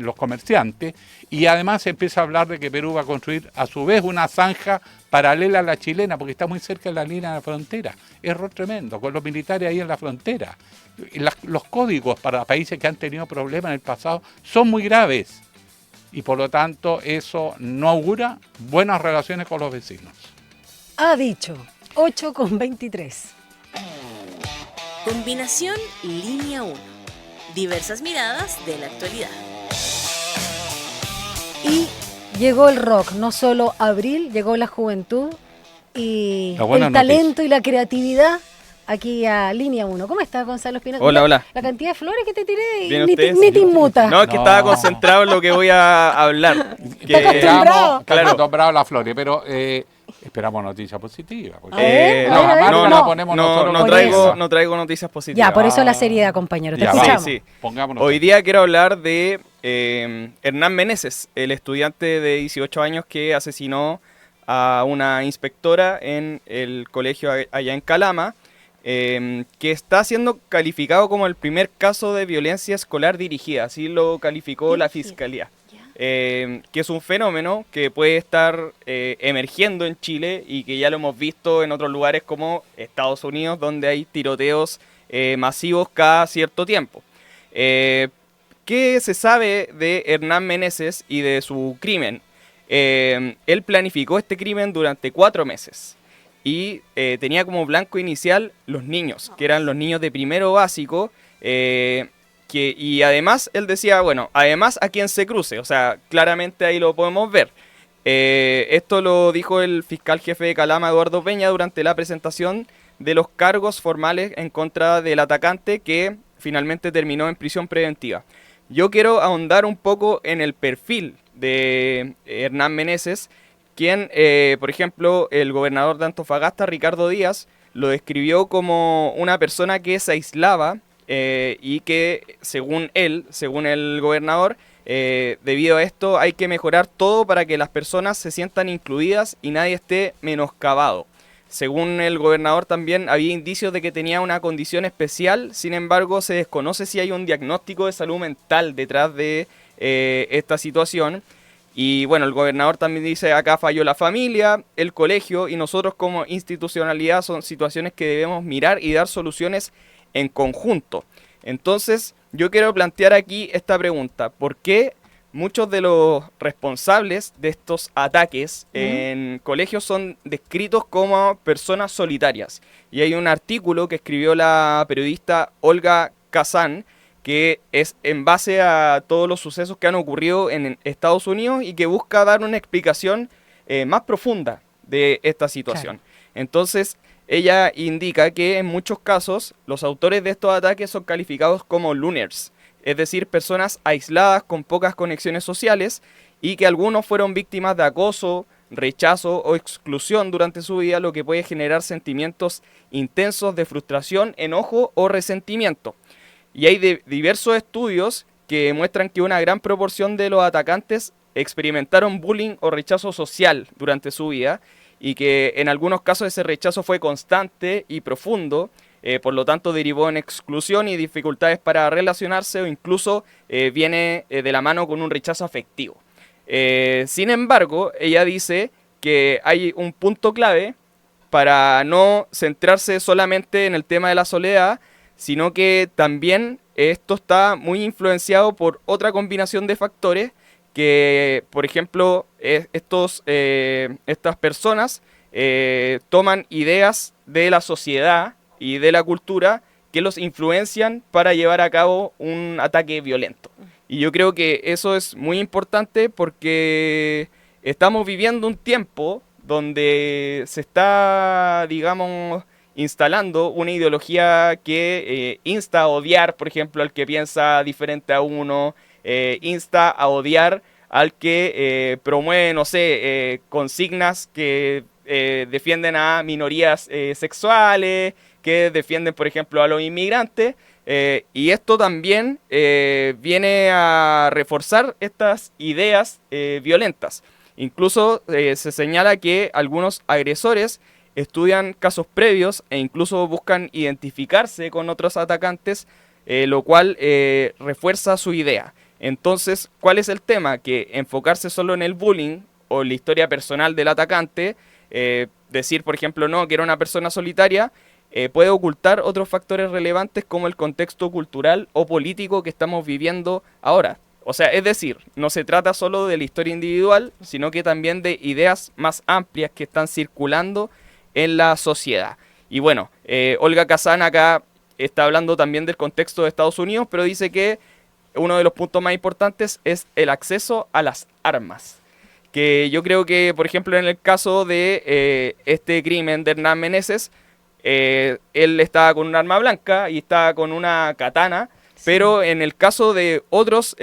los comerciantes, y además se empieza a hablar de que Perú va a construir a su vez una zanja paralela a la chilena, porque está muy cerca de la línea de la frontera. Error tremendo, con los militares ahí en la frontera. Los códigos para países que han tenido problemas en el pasado son muy graves, y por lo tanto eso no augura buenas relaciones con los vecinos. Ha dicho, 8:23. Combinación Línea 1. Diversas miradas de la actualidad. Y llegó el rock, no solo abril, llegó la juventud y el talento y la creatividad aquí a Línea 1. ¿Cómo estás, Gonzalo Espinosa? Hola, hola. La cantidad de flores que te tiré ni te inmuta. No, es que estaba concentrado en lo que voy a hablar. Está acostumbrado. Claro, acostumbrado a las flores, pero esperamos noticias positivas. No traigo noticias positivas. Ya, por eso la seriedad, compañero. Te escuchamos. Sí. Hoy día quiero hablar de Hernán Meneses, el estudiante de 18 años que asesinó a una inspectora en el colegio allá en Calama, que está siendo calificado como el primer caso de violencia escolar dirigida, así lo calificó la Fiscalía. Que es un fenómeno que puede estar emergiendo en Chile y que ya lo hemos visto en otros lugares como Estados Unidos, donde hay tiroteos masivos cada cierto tiempo. ¿Qué se sabe de Hernán Meneses y de su crimen? Él planificó este crimen durante 4 meses y tenía como blanco inicial los niños, que eran los niños de primero básico, y además él decía, bueno, además a quien se cruce, o sea, claramente ahí lo podemos ver. Esto lo dijo el fiscal jefe de Calama, Eduardo Peña, durante la presentación de los cargos formales en contra del atacante, que finalmente terminó en prisión preventiva. Yo quiero ahondar un poco en el perfil de Hernán Meneses, quien, por ejemplo, el gobernador de Antofagasta, Ricardo Díaz, lo describió como una persona que se aislaba y que, según él, según el gobernador, debido a esto hay que mejorar todo para que las personas se sientan incluidas y nadie esté menoscabado. Según el gobernador también había indicios de que tenía una condición especial, sin embargo se desconoce si hay un diagnóstico de salud mental detrás de esta situación. Y bueno, el gobernador también dice, acá falló la familia, el colegio y nosotros como institucionalidad son situaciones que debemos mirar y dar soluciones en conjunto. Entonces yo quiero plantear aquí esta pregunta: ¿por qué muchos de los responsables de estos ataques en colegios son descritos como personas solitarias? Y hay un artículo que escribió la periodista Olga Kazan, que es en base a todos los sucesos que han ocurrido en Estados Unidos y que busca dar una explicación más profunda de esta situación. Claro. Entonces, ella indica que en muchos casos los autores de estos ataques son calificados como loners, es decir, personas aisladas con pocas conexiones sociales, y que algunos fueron víctimas de acoso, rechazo o exclusión durante su vida, lo que puede generar sentimientos intensos de frustración, enojo o resentimiento. Y hay diversos estudios que muestran que una gran proporción de los atacantes experimentaron bullying o rechazo social durante su vida, y que en algunos casos ese rechazo fue constante y profundo, por lo tanto derivó en exclusión y dificultades para relacionarse, o incluso viene de la mano con un rechazo afectivo. Sin embargo, ella dice que hay un punto clave para no centrarse solamente en el tema de la soledad, sino que también esto está muy influenciado por otra combinación de factores que, por ejemplo, estas personas toman ideas de la sociedad y de la cultura que los influencian para llevar a cabo un ataque violento. Y yo creo que eso es muy importante porque estamos viviendo un tiempo donde se está, digamos, instalando una ideología que insta a odiar, por ejemplo, al que piensa diferente a uno, insta a odiar al que promueve, no sé, consignas que defienden a minorías sexuales, que defienden, por ejemplo, a los inmigrantes, y esto también viene a reforzar estas ideas violentas. Incluso se señala que algunos agresores estudian casos previos e incluso buscan identificarse con otros atacantes, lo cual refuerza su idea. Entonces, ¿cuál es el tema? Que enfocarse solo en el bullying o la historia personal del atacante, decir, por ejemplo, no, que era una persona solitaria, puede ocultar otros factores relevantes como el contexto cultural o político que estamos viviendo ahora. O sea, es decir, no se trata solo de la historia individual, sino que también de ideas más amplias que están circulando en la sociedad. Y bueno, Olga Kazan acá está hablando también del contexto de Estados Unidos, pero dice que uno de los puntos más importantes es el acceso a las armas. Que yo creo que, por ejemplo, en el caso de este crimen de Hernán Meneses, él estaba con un arma blanca y estaba con una katana, sí. Pero en el caso de otros,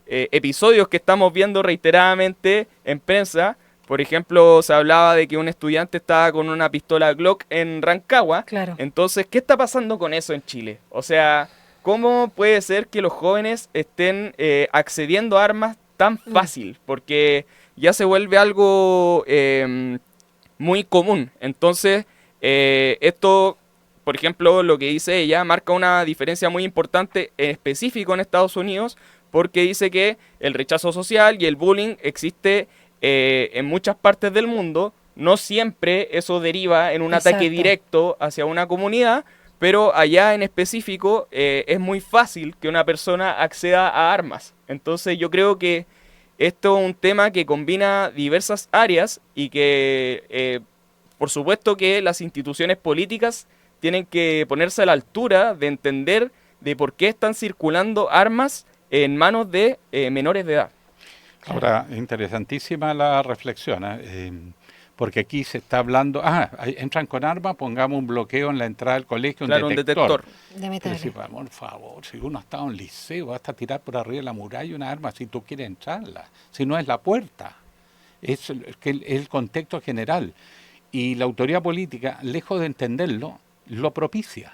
episodios que estamos viendo reiteradamente en prensa, por ejemplo, se hablaba de que un estudiante estaba con una pistola Glock en Rancagua. Claro. Entonces, ¿qué está pasando con eso en Chile? O sea, ¿cómo puede ser que los jóvenes estén accediendo a armas tan fácil, porque ya se vuelve algo muy común. Entonces, esto, por ejemplo, lo que dice ella, marca una diferencia muy importante en específico en Estados Unidos, porque dice que el rechazo social y el bullying existe en muchas partes del mundo. No siempre eso deriva en un ataque directo hacia una comunidad, pero allá en específico es muy fácil que una persona acceda a armas. Entonces yo creo que esto es un tema que combina diversas áreas y que por supuesto que las instituciones políticas tienen que ponerse a la altura de entender de por qué están circulando armas en manos de menores de edad. Ahora, interesantísima la reflexión, porque aquí se está hablando, entran con armas, pongamos un bloqueo en la entrada del colegio, un detector. De metales. Pero si, por favor, si uno está en un liceo, basta tirar por arriba de la muralla una arma si tú quieres entrarla, si no es la puerta, es el contexto general. Y la autoridad política, lejos de entenderlo, lo propicia.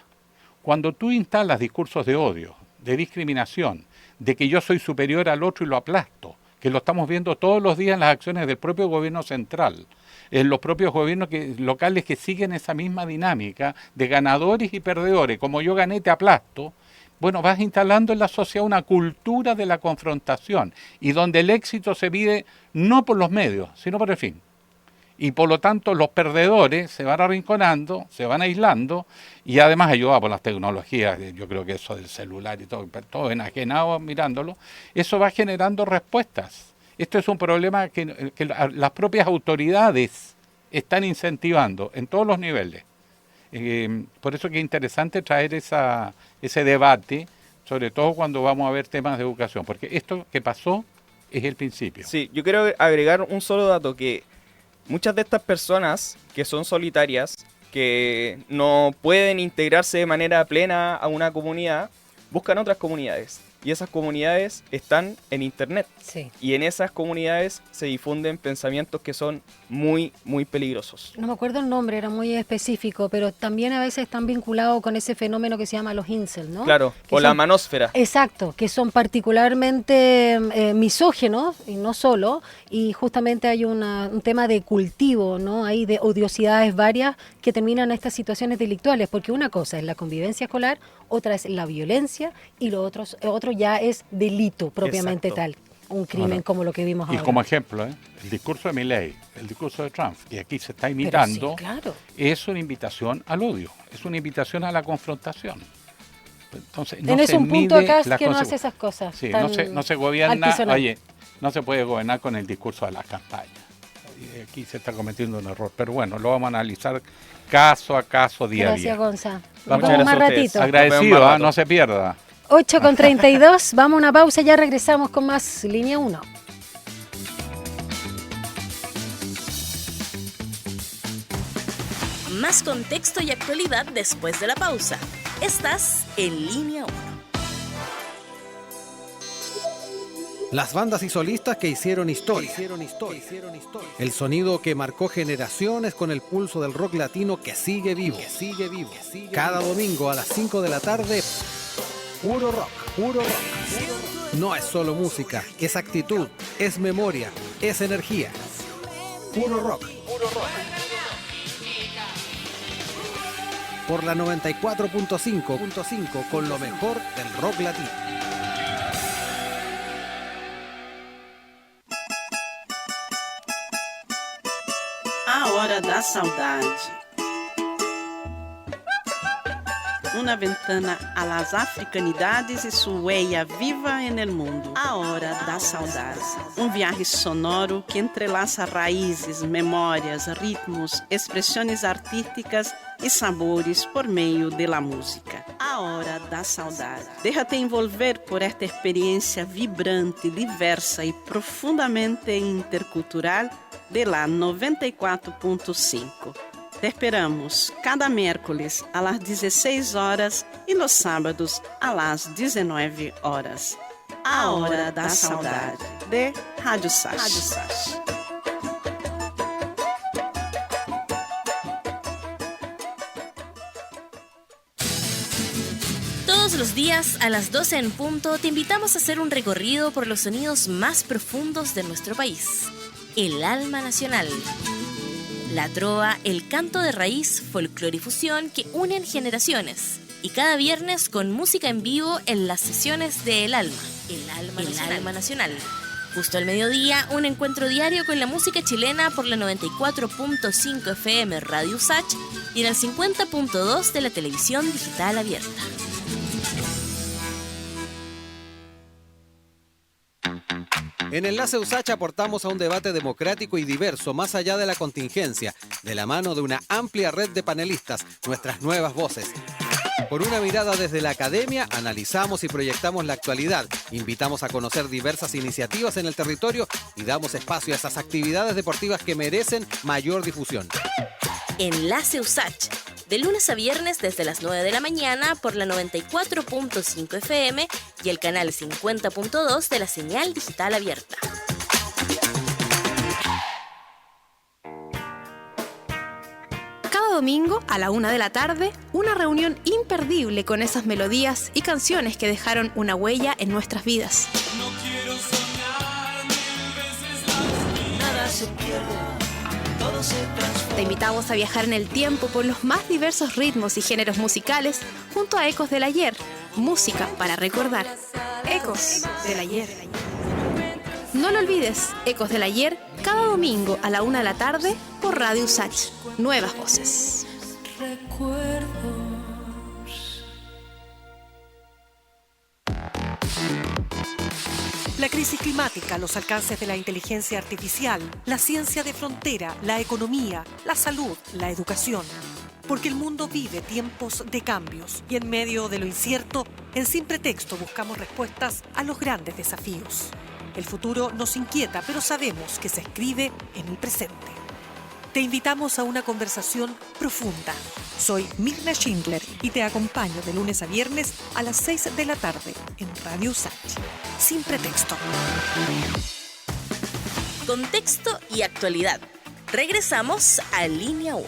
Cuando tú instalas discursos de odio, de discriminación, de que yo soy superior al otro y lo aplasto, que lo estamos viendo todos los días en las acciones del propio gobierno central, en los propios gobiernos locales que siguen esa misma dinámica de ganadores y perdedores, como yo gané te aplasto, bueno, vas instalando en la sociedad una cultura de la confrontación y donde el éxito se mide no por los medios, sino por el fin. Y por lo tanto los perdedores se van arrinconando, se van aislando y además ayudado por las tecnologías, yo creo que eso del celular y todo enajenado mirándolo, eso va generando respuestas. Esto es un problema que las propias autoridades están incentivando en todos los niveles. Por eso que es interesante traer ese debate, sobre todo cuando vamos a ver temas de educación, porque esto que pasó es el principio. Sí, yo quiero agregar un solo dato, que muchas de estas personas que son solitarias, que no pueden integrarse de manera plena a una comunidad, buscan otras comunidades. Y esas comunidades están en internet. Sí. Y en esas comunidades se difunden pensamientos que son muy, muy peligrosos. No me acuerdo el nombre, era muy específico, pero también a veces están vinculados con ese fenómeno que se llama los incels, ¿no? Claro, o la manósfera. Exacto, que son particularmente misógenos, y no solo, y justamente hay un tema de cultivo, ¿no? Hay de odiosidades varias que terminan en estas situaciones delictuales, porque una cosa es la convivencia escolar, otra es la violencia, y lo otro ya es delito propiamente tal. Un crimen como lo que vimos ahora. Y como ejemplo, el discurso de Milei, el discurso de Trump, y aquí se está imitando, sí, claro, es una invitación al odio, es una invitación a la confrontación. Entonces, no tenés se un punto mide acá que no hace esas cosas. Sí, no se gobierna, oye, no se puede gobernar con el discurso de las campañas. Y aquí se está cometiendo un error, pero bueno, lo vamos a analizar caso a caso, día a día. Gracias, Gonza. Vamos más ratito. Agradecido, no se pierda. 8:32, vamos a una pausa, ya regresamos con más Línea 1. Más contexto y actualidad después de la pausa. Estás en Línea 1. Las bandas y solistas que hicieron historia. El sonido que marcó generaciones con el pulso del rock latino que sigue vivo. Cada domingo a las 5 de la tarde, puro rock. No es solo música, es actitud, es memoria, es energía. Puro rock. Por la 94.5 con lo mejor del rock latino. A Hora da Saudade. Una ventana a las africanidades y su huella viva en el mundo. A Hora da Saudade. Un viaje sonoro que entrelaça raízes, memórias, ritmos, expressões artísticas e sabores por meio de la música. A Hora da Saudade. Déjate envolver por esta experiencia vibrante, diversa y profundamente intercultural de la 94.5. Te esperamos cada miércoles a las 16 horas y los sábados a las 19 horas. A Hora da Saudade, de Rádio Sach. Todos los días a las 12 en punto te invitamos a hacer un recorrido por los sonidos más profundos de nuestro país. El alma nacional. La trova, el canto de raíz, folclore y fusión que unen generaciones. Y cada viernes con música en vivo en las sesiones de El Alma. El Alma Nacional. Justo al mediodía, un encuentro diario con la música chilena por la 94.5 FM Radio Usach y en el 50.2 de la televisión digital abierta. En Enlace Usach aportamos a un debate democrático y diverso más allá de la contingencia, de la mano de una amplia red de panelistas, nuestras nuevas voces. Por una mirada desde la academia, analizamos y proyectamos la actualidad, invitamos a conocer diversas iniciativas en el territorio y damos espacio a esas actividades deportivas que merecen mayor difusión. Enlace Usach, de lunes a viernes desde las 9 de la mañana por la 94.5 FM y el canal 50.2 de la señal digital abierta. Domingo a la 1 de la tarde, una reunión imperdible con esas melodías y canciones que dejaron una huella en nuestras vidas. No quiero soñar 1000 veces más. Nada se pierde, todo se transforma. Te invitamos a viajar en el tiempo por los más diversos ritmos y géneros musicales junto a Ecos del Ayer, música para recordar. Ecos del Ayer. No lo olvides, Ecos del Ayer, cada domingo a la 1 de la tarde por Radio Usach. Nuevas voces. Recuerdos. La crisis climática, los alcances de la inteligencia artificial, la ciencia de frontera, la economía, la salud, la educación. Porque el mundo vive tiempos de cambios y en medio de lo incierto, en Sin Pretexto buscamos respuestas a los grandes desafíos. El futuro nos inquieta, pero sabemos que se escribe en el presente. Te invitamos a una conversación profunda. Soy Mirna Schindler y te acompaño de lunes a viernes a las 6 de la tarde en Radio Usach. Sin Pretexto. Contexto y actualidad. Regresamos a Línea 1.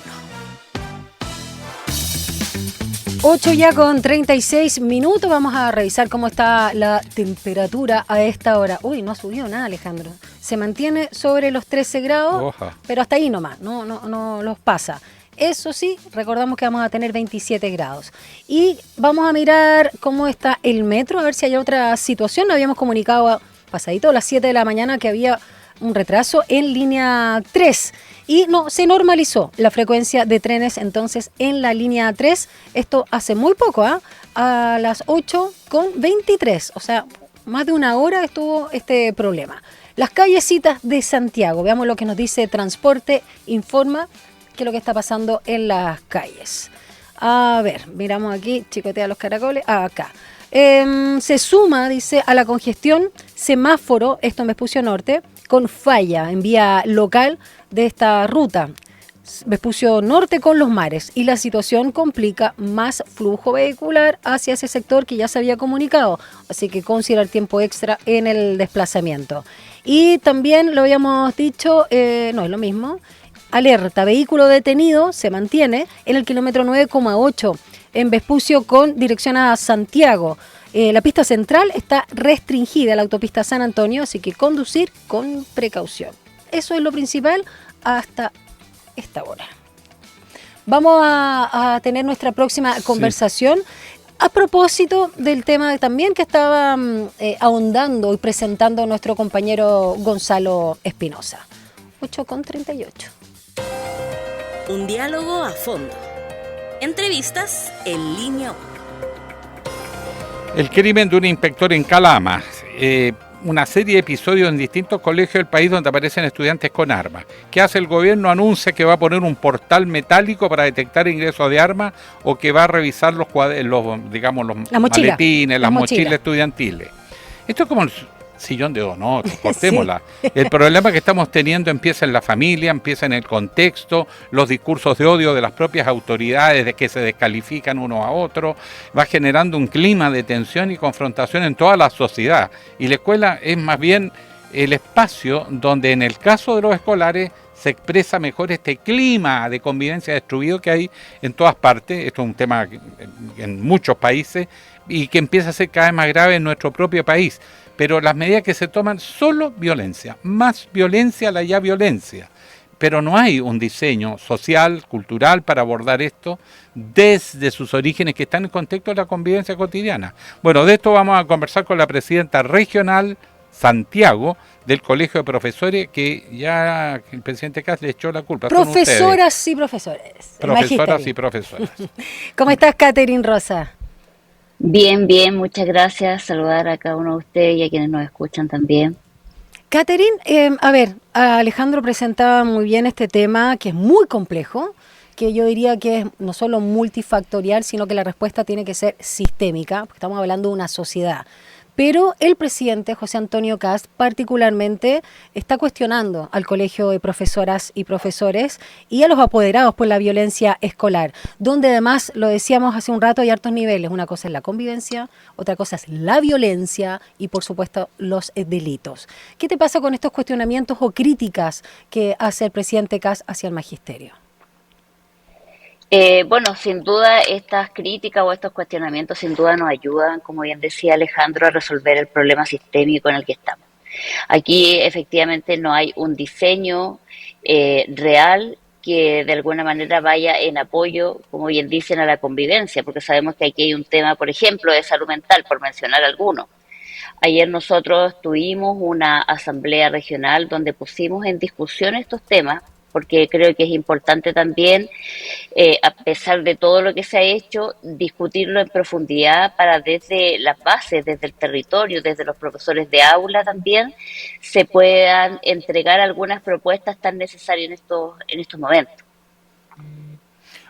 8 ya con 36 minutos. Vamos a revisar cómo está la temperatura a esta hora. Uy, no ha subido nada, Alejandro. Se mantiene sobre los 13 grados, Oja. pero hasta ahí nomás, no los pasa. Eso sí, recordamos que vamos a tener 27 grados. Y vamos a mirar cómo está el metro, a ver si hay otra situación. Nos habíamos comunicado pasadito a las 7 de la mañana que había un retraso en línea 3. Y no, se normalizó la frecuencia de trenes entonces en la línea 3. Esto hace muy poco, a las 8:23. O sea, más de una hora estuvo este problema. Las callecitas de Santiago. Veamos lo que nos dice Transporte Informa, qué es lo que está pasando en las calles. A ver, miramos aquí, chicotea los caracoles. Acá. Se suma, dice, a la congestión semáforo, esto en Vespucio Norte, con falla en vía local de esta ruta. Vespucio Norte con Los Mares, y la situación complica más flujo vehicular hacia ese sector que ya se había comunicado, así que considerar tiempo extra en el desplazamiento. Y también lo habíamos dicho, no es lo mismo, alerta, vehículo detenido se mantiene en el kilómetro 9,8 en Vespucio con dirección a Santiago. La pista central está restringida, la autopista San Antonio, así que conducir con precaución. Eso es lo principal hasta esta hora. Vamos a tener nuestra próxima conversación a propósito del tema también que estaba ahondando y presentando nuestro compañero Gonzalo Espinosa. 8:38. Un diálogo a fondo. Entrevistas en Línea 1. El crimen de un inspector en Calama. Una serie de episodios en distintos colegios del país donde aparecen estudiantes con armas. ¿Qué hace el gobierno? Anuncia que va a poner un portal metálico para detectar ingresos de armas o que va a revisar los maletines, las mochilas estudiantiles. Esto es como el sillón de Donoso, cortémosla. Sí. El problema que estamos teniendo empieza en la familia, empieza en el contexto, los discursos de odio de las propias autoridades, de que se descalifican uno a otro, va generando un clima de tensión y confrontación en toda la sociedad. Y la escuela es más bien el espacio donde en el caso de los escolares se expresa mejor este clima de convivencia destruido que hay en todas partes. Esto es un tema en muchos países, y que empieza a ser cada vez más grave en nuestro propio país. Pero las medidas que se toman, solo violencia, más violencia, la ya violencia. Pero no hay un diseño social, cultural para abordar esto desde sus orígenes que están en contexto de la convivencia cotidiana. Bueno, de esto vamos a conversar con la presidenta regional Santiago del Colegio de Profesores, que ya el presidente Kast le echó la culpa. Profesoras y profesores. Profesoras y profesoras. ¿Cómo estás, Catherine Rosa? Bien, bien, muchas gracias. Saludar a cada uno de ustedes y a quienes nos escuchan también. Catherine, a ver, Alejandro presentaba muy bien este tema, que es muy complejo, que yo diría que es no solo multifactorial, sino que la respuesta tiene que ser sistémica, porque estamos hablando de una sociedad. Pero el presidente, José Antonio Kast, particularmente está cuestionando al Colegio de Profesoras y Profesores y a los apoderados por la violencia escolar, donde además, lo decíamos hace un rato, hay hartos niveles. Una cosa es la convivencia, otra cosa es la violencia y, por supuesto, los delitos. ¿Qué te pasa con estos cuestionamientos o críticas que hace el presidente Kast hacia el magisterio? Bueno, sin duda estas críticas o estos cuestionamientos sin duda nos ayudan, como bien decía Alejandro, a resolver el problema sistémico en el que estamos. Aquí efectivamente no hay un diseño real que de alguna manera vaya en apoyo, como bien dicen, a la convivencia, porque sabemos que aquí hay un tema, por ejemplo, de salud mental, por mencionar alguno. Ayer nosotros tuvimos una asamblea regional donde pusimos en discusión estos temas, porque creo que es importante también, a pesar de todo lo que se ha hecho, discutirlo en profundidad para desde las bases, desde el territorio, desde los profesores de aula también, se puedan entregar algunas propuestas tan necesarias en estos momentos.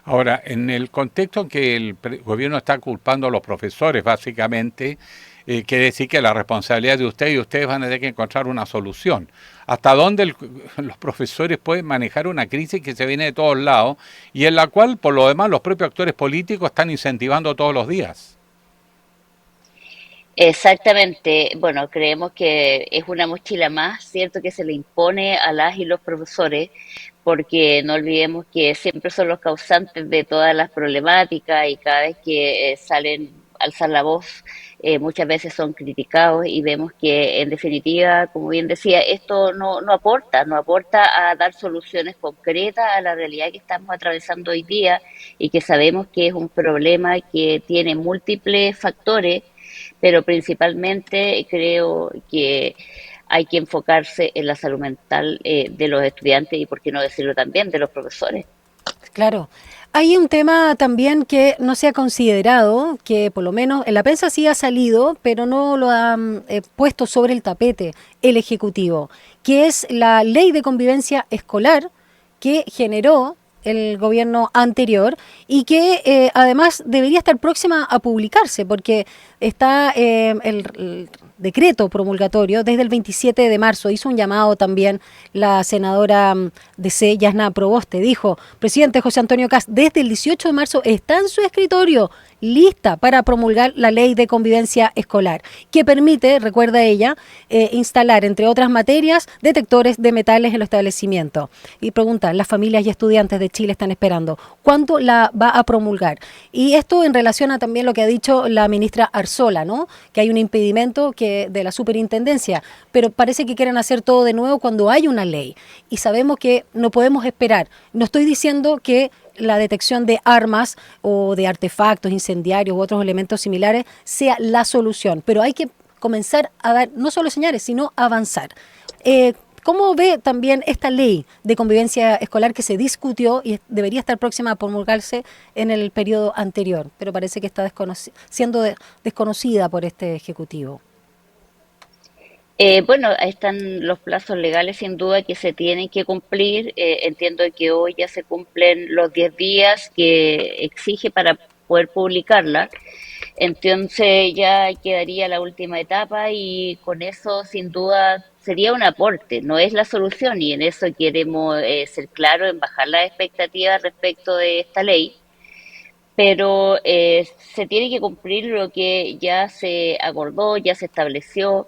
Ahora, en el contexto en que el gobierno está culpando a los profesores, básicamente, quiere decir que la responsabilidad de ustedes y ustedes van a tener que encontrar una solución. ¿Hasta dónde los profesores pueden manejar una crisis que se viene de todos lados y en la cual, por lo demás, los propios actores políticos están incentivando todos los días? Exactamente. Bueno, creemos que es una mochila más, ¿cierto?, que se le impone a las y los profesores, porque no olvidemos que siempre son los causantes de todas las problemáticas y cada vez que salen a alzar la voz, muchas veces son criticados y vemos que en definitiva, como bien decía, esto no aporta a dar soluciones concretas a la realidad que estamos atravesando hoy día y que sabemos que es un problema que tiene múltiples factores, pero principalmente creo que hay que enfocarse en la salud mental de los estudiantes y, por qué no decirlo también, de los profesores. Claro. Hay un tema también que no se ha considerado, que por lo menos en la prensa sí ha salido, pero no lo han puesto sobre el tapete el Ejecutivo, que es la Ley de Convivencia Escolar que generó el gobierno anterior y que además debería estar próxima a publicarse porque está el decreto promulgatorio desde el 27 de marzo. Hizo un llamado también la senadora DC, Yasna Proboste. Dijo, presidente José Antonio Kast, desde el 18 de marzo está en su escritorio lista para promulgar la ley de convivencia escolar, que permite, recuerda ella, instalar, entre otras materias, detectores de metales en los establecimientos. Y pregunta, las familias y estudiantes de Chile están esperando, ¿cuándo la va a promulgar? Y esto en relación a también lo que ha dicho la ministra Arzola, ¿no?, que hay un impedimento de la superintendencia, pero parece que quieren hacer todo de nuevo cuando hay una ley. Y sabemos que no podemos esperar. No estoy diciendo que la detección de armas o de artefactos incendiarios u otros elementos similares sea la solución, pero hay que comenzar a dar no solo señales, sino avanzar. ¿Cómo ve también esta ley de convivencia escolar que se discutió y debería estar próxima a promulgarse en el periodo anterior, pero parece que está siendo desconocida por este Ejecutivo? Bueno, ahí están los plazos legales sin duda que se tienen que cumplir. Entiendo que hoy ya se cumplen los 10 días que exige para poder publicarla. Entonces ya quedaría la última etapa y con eso sin duda sería un aporte, no es la solución y en eso queremos ser claros en bajar las expectativas respecto de esta ley. Pero se tiene que cumplir lo que ya se acordó, ya se estableció.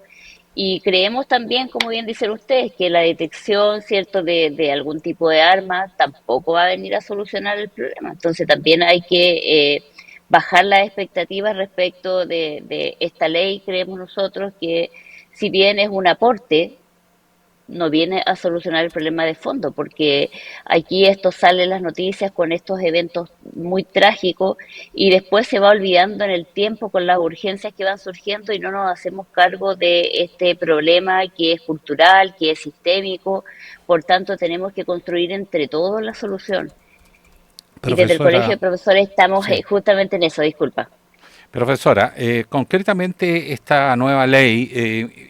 Y creemos también, como bien dicen ustedes, que la detección, ¿cierto?, de algún tipo de arma tampoco va a venir a solucionar el problema. Entonces también hay que bajar las expectativas respecto de esta ley. Creemos nosotros que si bien es un aporte, no viene a solucionar el problema de fondo, porque aquí esto sale en las noticias con estos eventos muy trágicos y después se va olvidando en el tiempo con las urgencias que van surgiendo y no nos hacemos cargo de este problema que es cultural, que es sistémico. Por tanto, tenemos que construir entre todos la solución. Y desde el Colegio de Profesores estamos sí. Justamente en eso, disculpa. Profesora, concretamente esta nueva ley,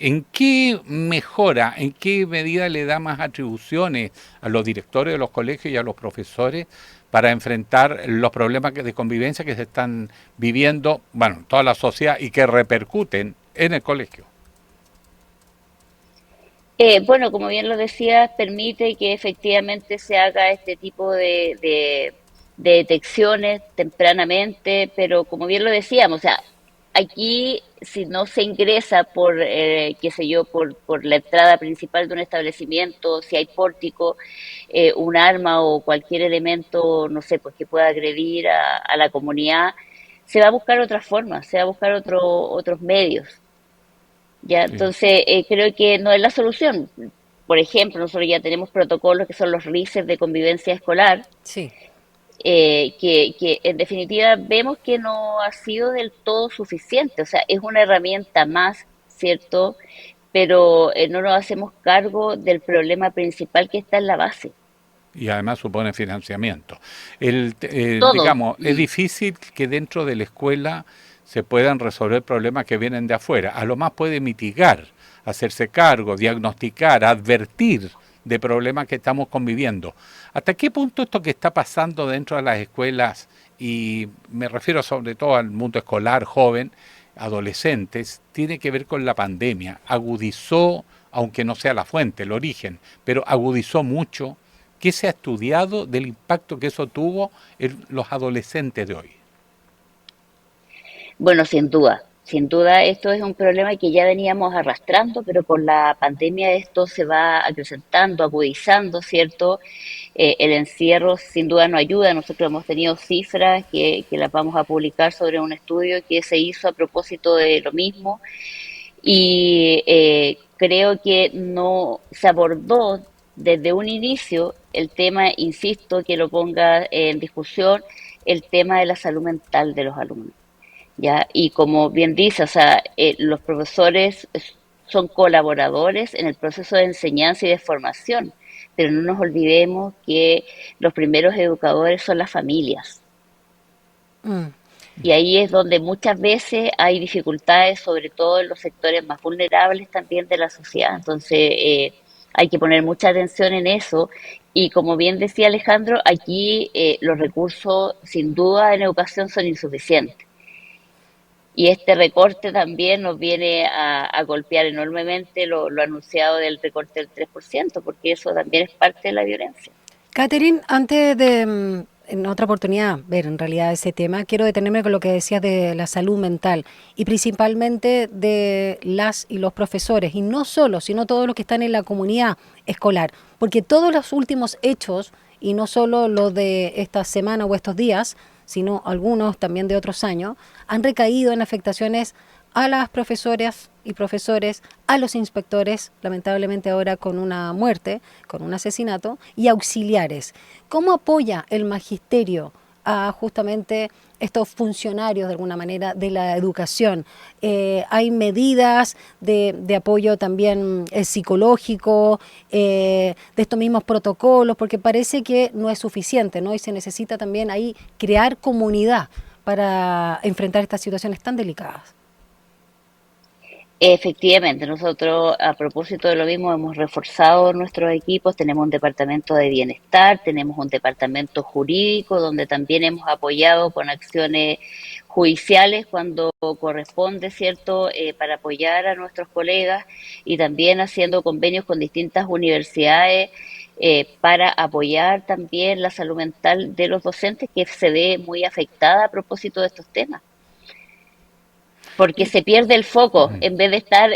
¿en qué mejora, en qué medida le da más atribuciones a los directores de los colegios y a los profesores para enfrentar los problemas de convivencia que se están viviendo, bueno, en toda la sociedad y que repercuten en el colegio? Bueno, como bien lo decía, permite que efectivamente se haga este tipo de detecciones tempranamente, pero como bien lo decíamos, o sea, aquí si no se ingresa por, qué sé yo, por la entrada principal de un establecimiento, si hay pórtico, un arma o cualquier elemento, no sé, pues que pueda agredir a la comunidad, se va a buscar otras formas, se va a buscar otros medios. Ya, Sí. entonces creo que no es la solución. Por ejemplo, nosotros ya tenemos protocolos que son los RICES de convivencia escolar, Sí. que en definitiva vemos que no ha sido del todo suficiente. O sea, es una herramienta más, ¿cierto? Pero no nos hacemos cargo del problema principal que está en la base. Y además supone financiamiento. Todo. Digamos, es difícil que dentro de la escuela se puedan resolver problemas que vienen de afuera. A lo más puede mitigar, hacerse cargo, diagnosticar, advertir de problemas que estamos conviviendo. ¿Hasta qué punto esto que está pasando dentro de las escuelas, y me refiero sobre todo al mundo escolar, joven, adolescentes, tiene que ver con la pandemia? Agudizó, aunque no sea la fuente, el origen, pero agudizó mucho. ¿Qué se ha estudiado del impacto que eso tuvo en los adolescentes de hoy? Bueno, sin duda esto es un problema que ya veníamos arrastrando, pero con la pandemia esto se va acrecentando, agudizando, ¿cierto? El encierro sin duda no ayuda. Nosotros hemos tenido cifras que las vamos a publicar sobre un estudio que se hizo a propósito de lo mismo y creo que no se abordó desde un inicio el tema, insisto, que lo ponga en discusión, el tema de la salud mental de los alumnos. ¿Ya? Y como bien dice, o sea, los profesores son colaboradores en el proceso de enseñanza y de formación, pero no nos olvidemos que los primeros educadores son las familias. Mm. Y ahí es donde muchas veces hay dificultades, sobre todo en los sectores más vulnerables también de la sociedad. Entonces, hay que poner mucha atención en eso. Y como bien decía Alejandro, aquí los recursos, sin duda, en educación son insuficientes. Y este recorte también nos viene a golpear enormemente lo anunciado del recorte del 3%, porque eso también es parte de la violencia. Catherine, antes de en otra oportunidad ver en realidad ese tema, quiero detenerme con lo que decías de la salud mental y principalmente de las y los profesores, y no solo, sino todos los que están en la comunidad escolar, porque todos los últimos hechos, y no solo los de esta semana o estos días, sino algunos también de otros años, han recaído en afectaciones a las profesoras y profesores, a los inspectores, lamentablemente ahora con una muerte, con un asesinato, y auxiliares. ¿Cómo apoya el magisterio a justamente estos funcionarios, de alguna manera, de la educación? ¿Hay medidas de apoyo también psicológico, de estos mismos protocolos? Porque parece que no es suficiente, ¿no? Y se necesita también ahí crear comunidad para enfrentar estas situaciones tan delicadas. Efectivamente, nosotros a propósito de lo mismo hemos reforzado nuestros equipos, tenemos un departamento de bienestar, tenemos un departamento jurídico donde también hemos apoyado con acciones judiciales cuando corresponde, ¿cierto?, para apoyar a nuestros colegas y también haciendo convenios con distintas universidades para apoyar también la salud mental de los docentes que se ve muy afectada a propósito de estos temas. porque se pierde el foco. En vez de estar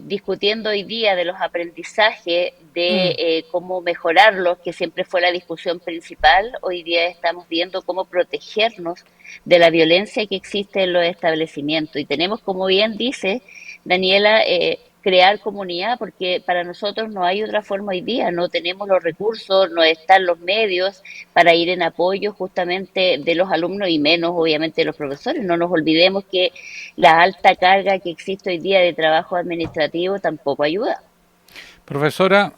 discutiendo hoy día de los aprendizajes, de cómo mejorarlos, que siempre fue la discusión principal, hoy día estamos viendo cómo protegernos de la violencia que existe en los establecimientos. Y tenemos, como bien dice Daniela, crear comunidad, porque para nosotros no hay otra forma hoy día, no tenemos los recursos, no están los medios para ir en apoyo justamente de los alumnos y menos obviamente de los profesores. No nos olvidemos que la alta carga que existe hoy día de trabajo administrativo tampoco ayuda. Profesora,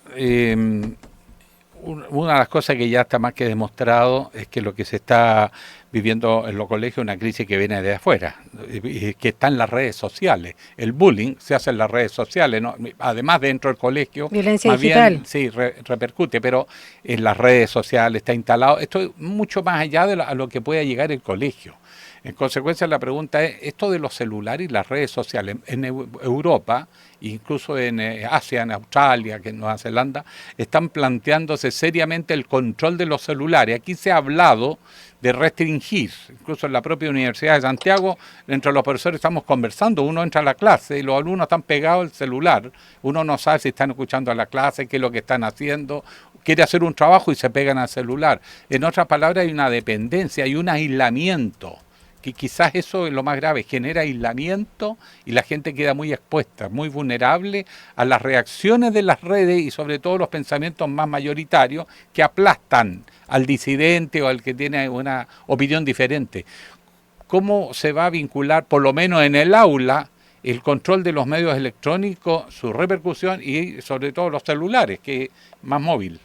una de las cosas que ya está más que demostrado es que lo que se está viviendo en los colegios es una crisis que viene de afuera, que está en las redes sociales. El bullying se hace en las redes sociales, ¿no? Además dentro del colegio, violencia más digital. bien sí repercute, pero en las redes sociales está instalado. Esto es mucho más allá de a lo que pueda llegar el colegio. En consecuencia, la pregunta es, esto de los celulares y las redes sociales en Europa, incluso en Asia, en Australia, que en Nueva Zelanda, están planteándose seriamente el control de los celulares. Aquí se ha hablado de restringir, incluso en la propia Universidad de Santiago, entre los profesores estamos conversando, uno entra a la clase y los alumnos están pegados al celular, uno no sabe si están escuchando a la clase, qué es lo que están haciendo, quiere hacer un trabajo y se pegan al celular. En otras palabras, hay una dependencia, hay un aislamiento, que quizás eso es lo más grave, genera aislamiento y la gente queda muy expuesta, muy vulnerable a las reacciones de las redes y sobre todo los pensamientos más mayoritarios que aplastan al disidente o al que tiene una opinión diferente. ¿Cómo se va a vincular, por lo menos en el aula, el control de los medios electrónicos, su repercusión y sobre todo los celulares, que es más móvil?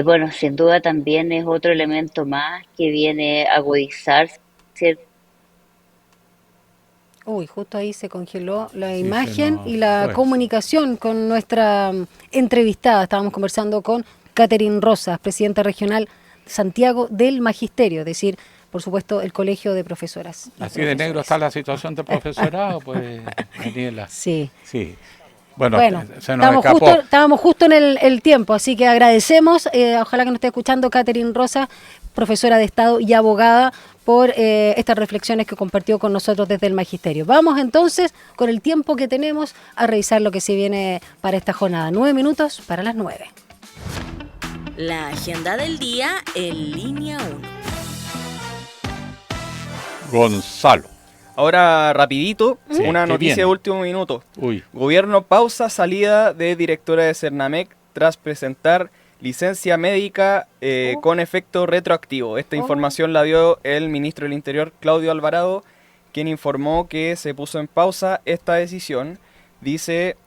Bueno, sin duda también es otro elemento más que viene a agudizar, ¿cierto? Uy, justo ahí se congeló la Sí, imagen y la comunicación con nuestra entrevistada. Estábamos conversando con Catherine Rosas, presidenta regional Santiago del Magisterio, es decir, por supuesto, el Colegio de Profesoras. Así de negro está la situación del profesorado, pues, Daniela. Sí. Sí. Bueno, se nos estábamos justo en el tiempo, así que agradecemos, ojalá que nos esté escuchando Catherine Rosa, profesora de Estado y abogada, por estas reflexiones que compartió con nosotros desde el Magisterio. Vamos entonces, con el tiempo que tenemos, a revisar lo que se viene para esta jornada. 9 minutos para las 9. La agenda del día en línea 1. Gonzalo. Ahora, rapidito, Sí, una ¿qué noticia viene? de último minuto. Uy. Gobierno pausa salida de directora de Cernamec tras presentar licencia médica con efecto retroactivo. Esta información la dio el ministro del Interior, Claudio Alvarado, quien informó que se puso en pausa esta decisión. Dice,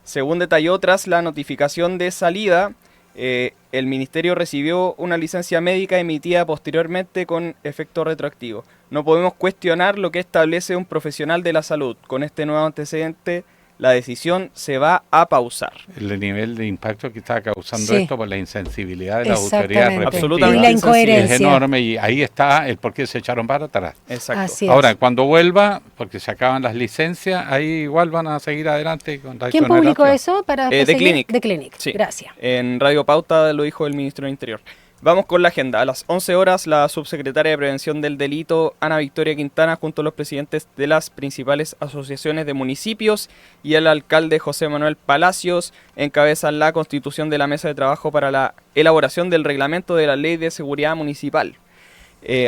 según detalló, tras la notificación de salida, el ministerio recibió una licencia médica emitida posteriormente con efecto retroactivo. No podemos cuestionar lo que establece un profesional de la salud. Con este nuevo antecedente, la decisión se va a pausar. El nivel de impacto que está causando Sí. esto por la insensibilidad de las Exactamente. autoridades Absolutamente. Y la incoherencia. es enorme y ahí está el por qué se echaron para atrás. Exacto. Así es. Ahora, cuando vuelva, porque se acaban las licencias, ahí igual van a seguir adelante con la ¿Quién publicó eso? Para The seguir? Clinic. The Clinic. Sí. Gracias. En Radio Pauta lo dijo el ministro del Interior. Vamos con la agenda. A las 11 horas, la subsecretaria de Prevención del Delito, Ana Victoria Quintana, junto a los presidentes de las principales asociaciones de municipios y el alcalde José Manuel Palacios, encabezan la constitución de la mesa de trabajo para la elaboración del reglamento de la Ley de Seguridad Municipal.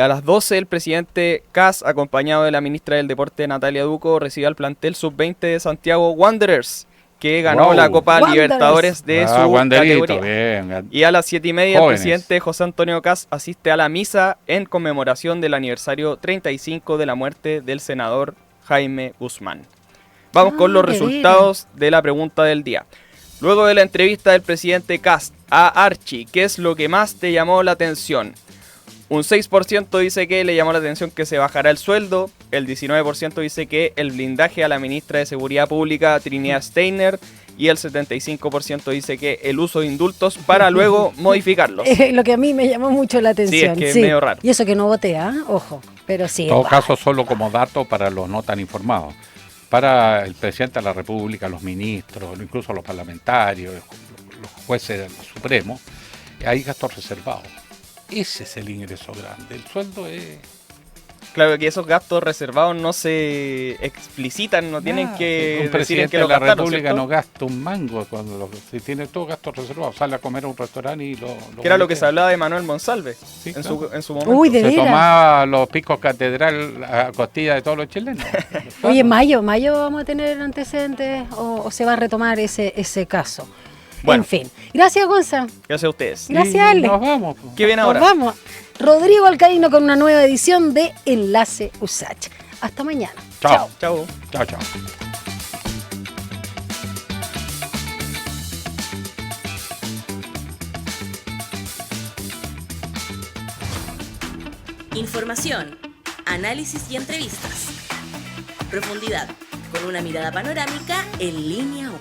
A las 12, el presidente Kast, acompañado de la ministra del Deporte, Natalia Duco, recibió al plantel sub-20 de Santiago Wanderers, que ganó Wow. la Copa Wanderers. Libertadores de su Wanderito, categoría. bien. Y a las 7:30 el Jóvenes. presidente José Antonio Kast asiste a la misa en conmemoración del aniversario 35 de la muerte del senador Jaime Guzmán. Vamos con los de resultados de la pregunta del día. Luego de la entrevista del presidente Kast a Archie, ¿qué es lo que más te llamó la atención? Un 6% dice que le llamó la atención que se bajara el sueldo, el 19% dice que el blindaje a la ministra de Seguridad Pública, Trinidad Steiner, y el 75% dice que el uso de indultos para luego modificarlos. Lo que a mí me llamó mucho la atención. Sí, es que es medio raro. Y eso que no voté, ojo, pero sí. En todo va. caso, solo como dato para los no tan informados. Para el presidente de la República, los ministros, incluso los parlamentarios, los jueces del Supremo, hay gastos reservados. Ese es el ingreso grande. El sueldo es Claro que esos gastos reservados no se explicitan, no tienen que un decir en presidente qué lo de la gastaron, República ¿cierto? no gasta un mango si tiene todos gastos reservados, sale a comer a un restaurante y lo Que era lo que boletea. se hablaba de Manuel Monsalve Sí, en, claro. su momento. Uy, de Se veras. tomaba los picos catedral a costilla de todos los chilenos. Oye, mayo vamos a tener antecedentes o se va a retomar ese caso. Bueno. En fin. Gracias, Gonza. Gracias a ustedes. Gracias, Ale. Nos vamos. ¿Qué viene ahora? Nos vamos. Rodrigo Alcaíno con una nueva edición de Enlace USACH. Hasta mañana. Chao. Chao. Chao, chao. Información, análisis y entrevistas. Profundidad, con una mirada panorámica en Línea 1.